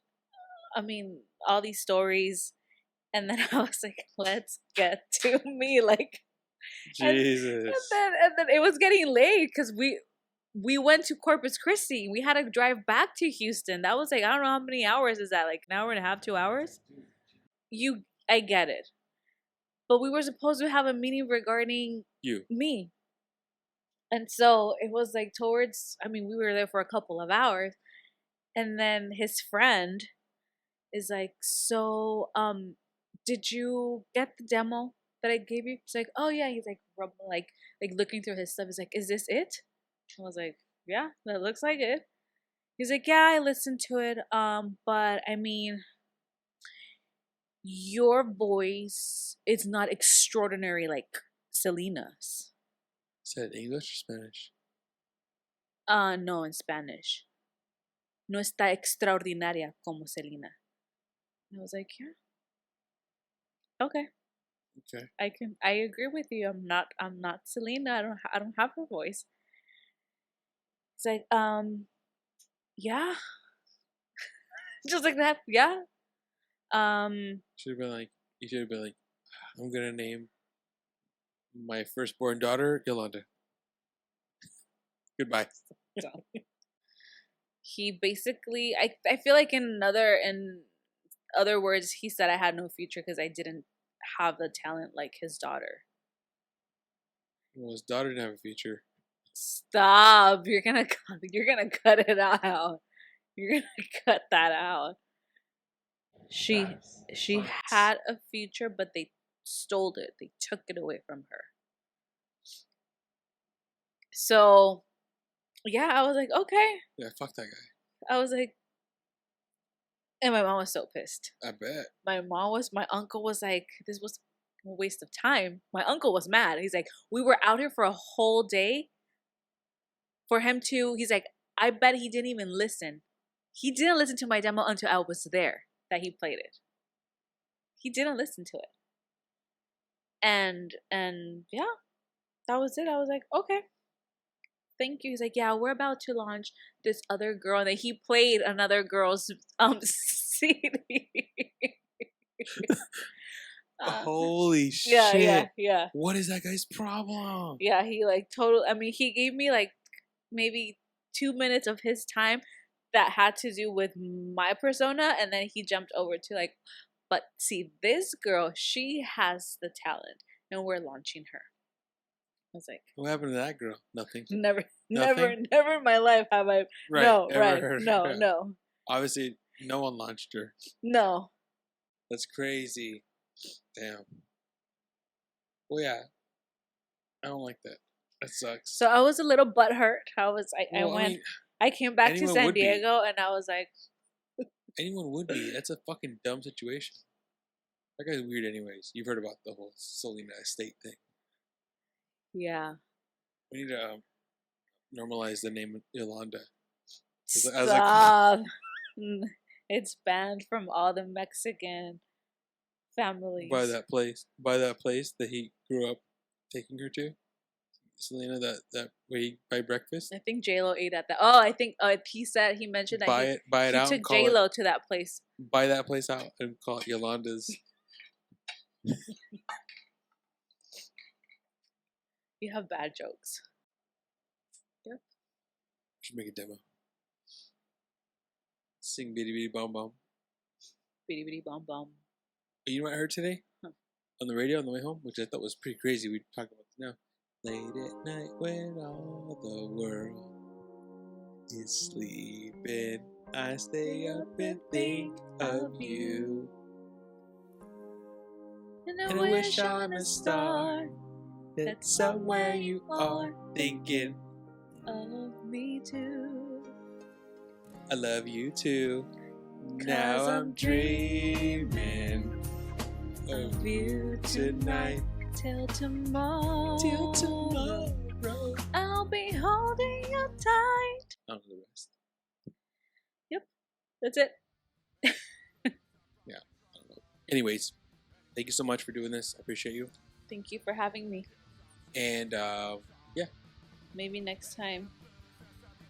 I mean, all these stories, and then I was like, let's get to me, like,
Jesus.
and then it was getting late because we went to Corpus Christi. We had to drive back to Houston. That was like, I don't know how many hours is that, like an hour and a half, 2 hours. I get it, but we were supposed to have a meeting regarding me, and so it was like we were there for a couple of hours, and then his friend is like, so did you get the demo that I gave you? He's like, oh yeah. He's like rubbing, like looking through his stuff. He's like, is this it? I was like, yeah, that looks like it. He's like, yeah, I listened to it. But I mean, your voice is not extraordinary like Selena's.
Said English or Spanish?
No, in Spanish. No está extraordinaria como Selena. And I was like, yeah. Okay. I agree with you. I'm not Selena. I don't have her voice. It's like, yeah. Just like that, yeah.
You should have been like, I'm gonna name my firstborn daughter Yolanda. Goodbye.
He basically, I feel like in other words, he said I had no future because I didn't have the talent like his daughter.
Well, his daughter didn't have a future.
Stop! You're gonna cut it out. You're gonna cut that out. She had a future, but they stole it. They took it away from her. So, yeah, I was like, okay.
Yeah, fuck that guy.
I was like, and my mom was so pissed.
I bet.
My uncle was like, this was a waste of time. My uncle was mad. He's like, we were out here for a whole day for him to, he's like, I bet he didn't even listen. He didn't listen to my demo until I was there that he played it. He didn't listen to it. And yeah, that was it. I was like, okay. Thank you. He's like, yeah, we're about to launch this other girl. And then he played another girl's CD.
Holy shit.
Yeah.
What is that guy's problem?
Yeah, he like he gave me like maybe 2 minutes of his time that had to do with my persona, and then he jumped over to like, but see, this girl, she has the talent and we're launching her. I was like,
what happened to that girl? Nothing.
Never in my life have I.
Right,
no,
right.
No.
Obviously, no one launched her.
No.
That's crazy. Damn. Well, yeah. I don't like that. That sucks.
So I was a little butthurt. I came back to San Diego and I was like.
Anyone would be. That's a fucking dumb situation. That guy's weird anyways. You've heard about the whole Selena estate thing.
Yeah.
We need to normalize the name Yolanda.
Stop. It's banned from all the Mexican families.
By that place that he grew up taking her to, Selena. That where he buy breakfast.
I think J-Lo ate at that. Oh, I think he mentioned that
Buy it
he
out.
took
And call
J-Lo to that place.
buy that place out and call it Yolanda's.
You have bad jokes.
We should make a demo. Sing bitty bitty bom bom.
Bitty bitty bom bom.
You know what I heard today?
Huh.
On the radio on the way home, which I thought was pretty crazy. We talk about it now. Late at night when all the world is sleeping, I stay up and think of you.
And I wish on a star
that somewhere you are thinking
of me too.
I love you too.
'Cause
Now I'm
I'm
dreaming of you tonight.
Till tomorrow.
Till tomorrow.
I'll be holding you tight.
I don't know the rest.
That's it.
Yeah, I don't know. Anyways, thank you so much for doing this. I appreciate you.
Thank you for having me.
And yeah,
Maybe next time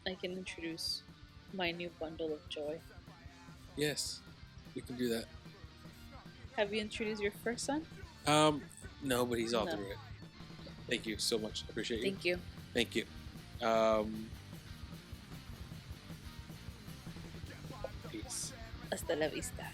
I can introduce my new bundle of joy.
yes, we can do that.
Have you introduced your first son?
No, but he's all
No.
through it. Thank you so much. I appreciate you.
Thank you.
Thank you. Peace.
Hasta la vista.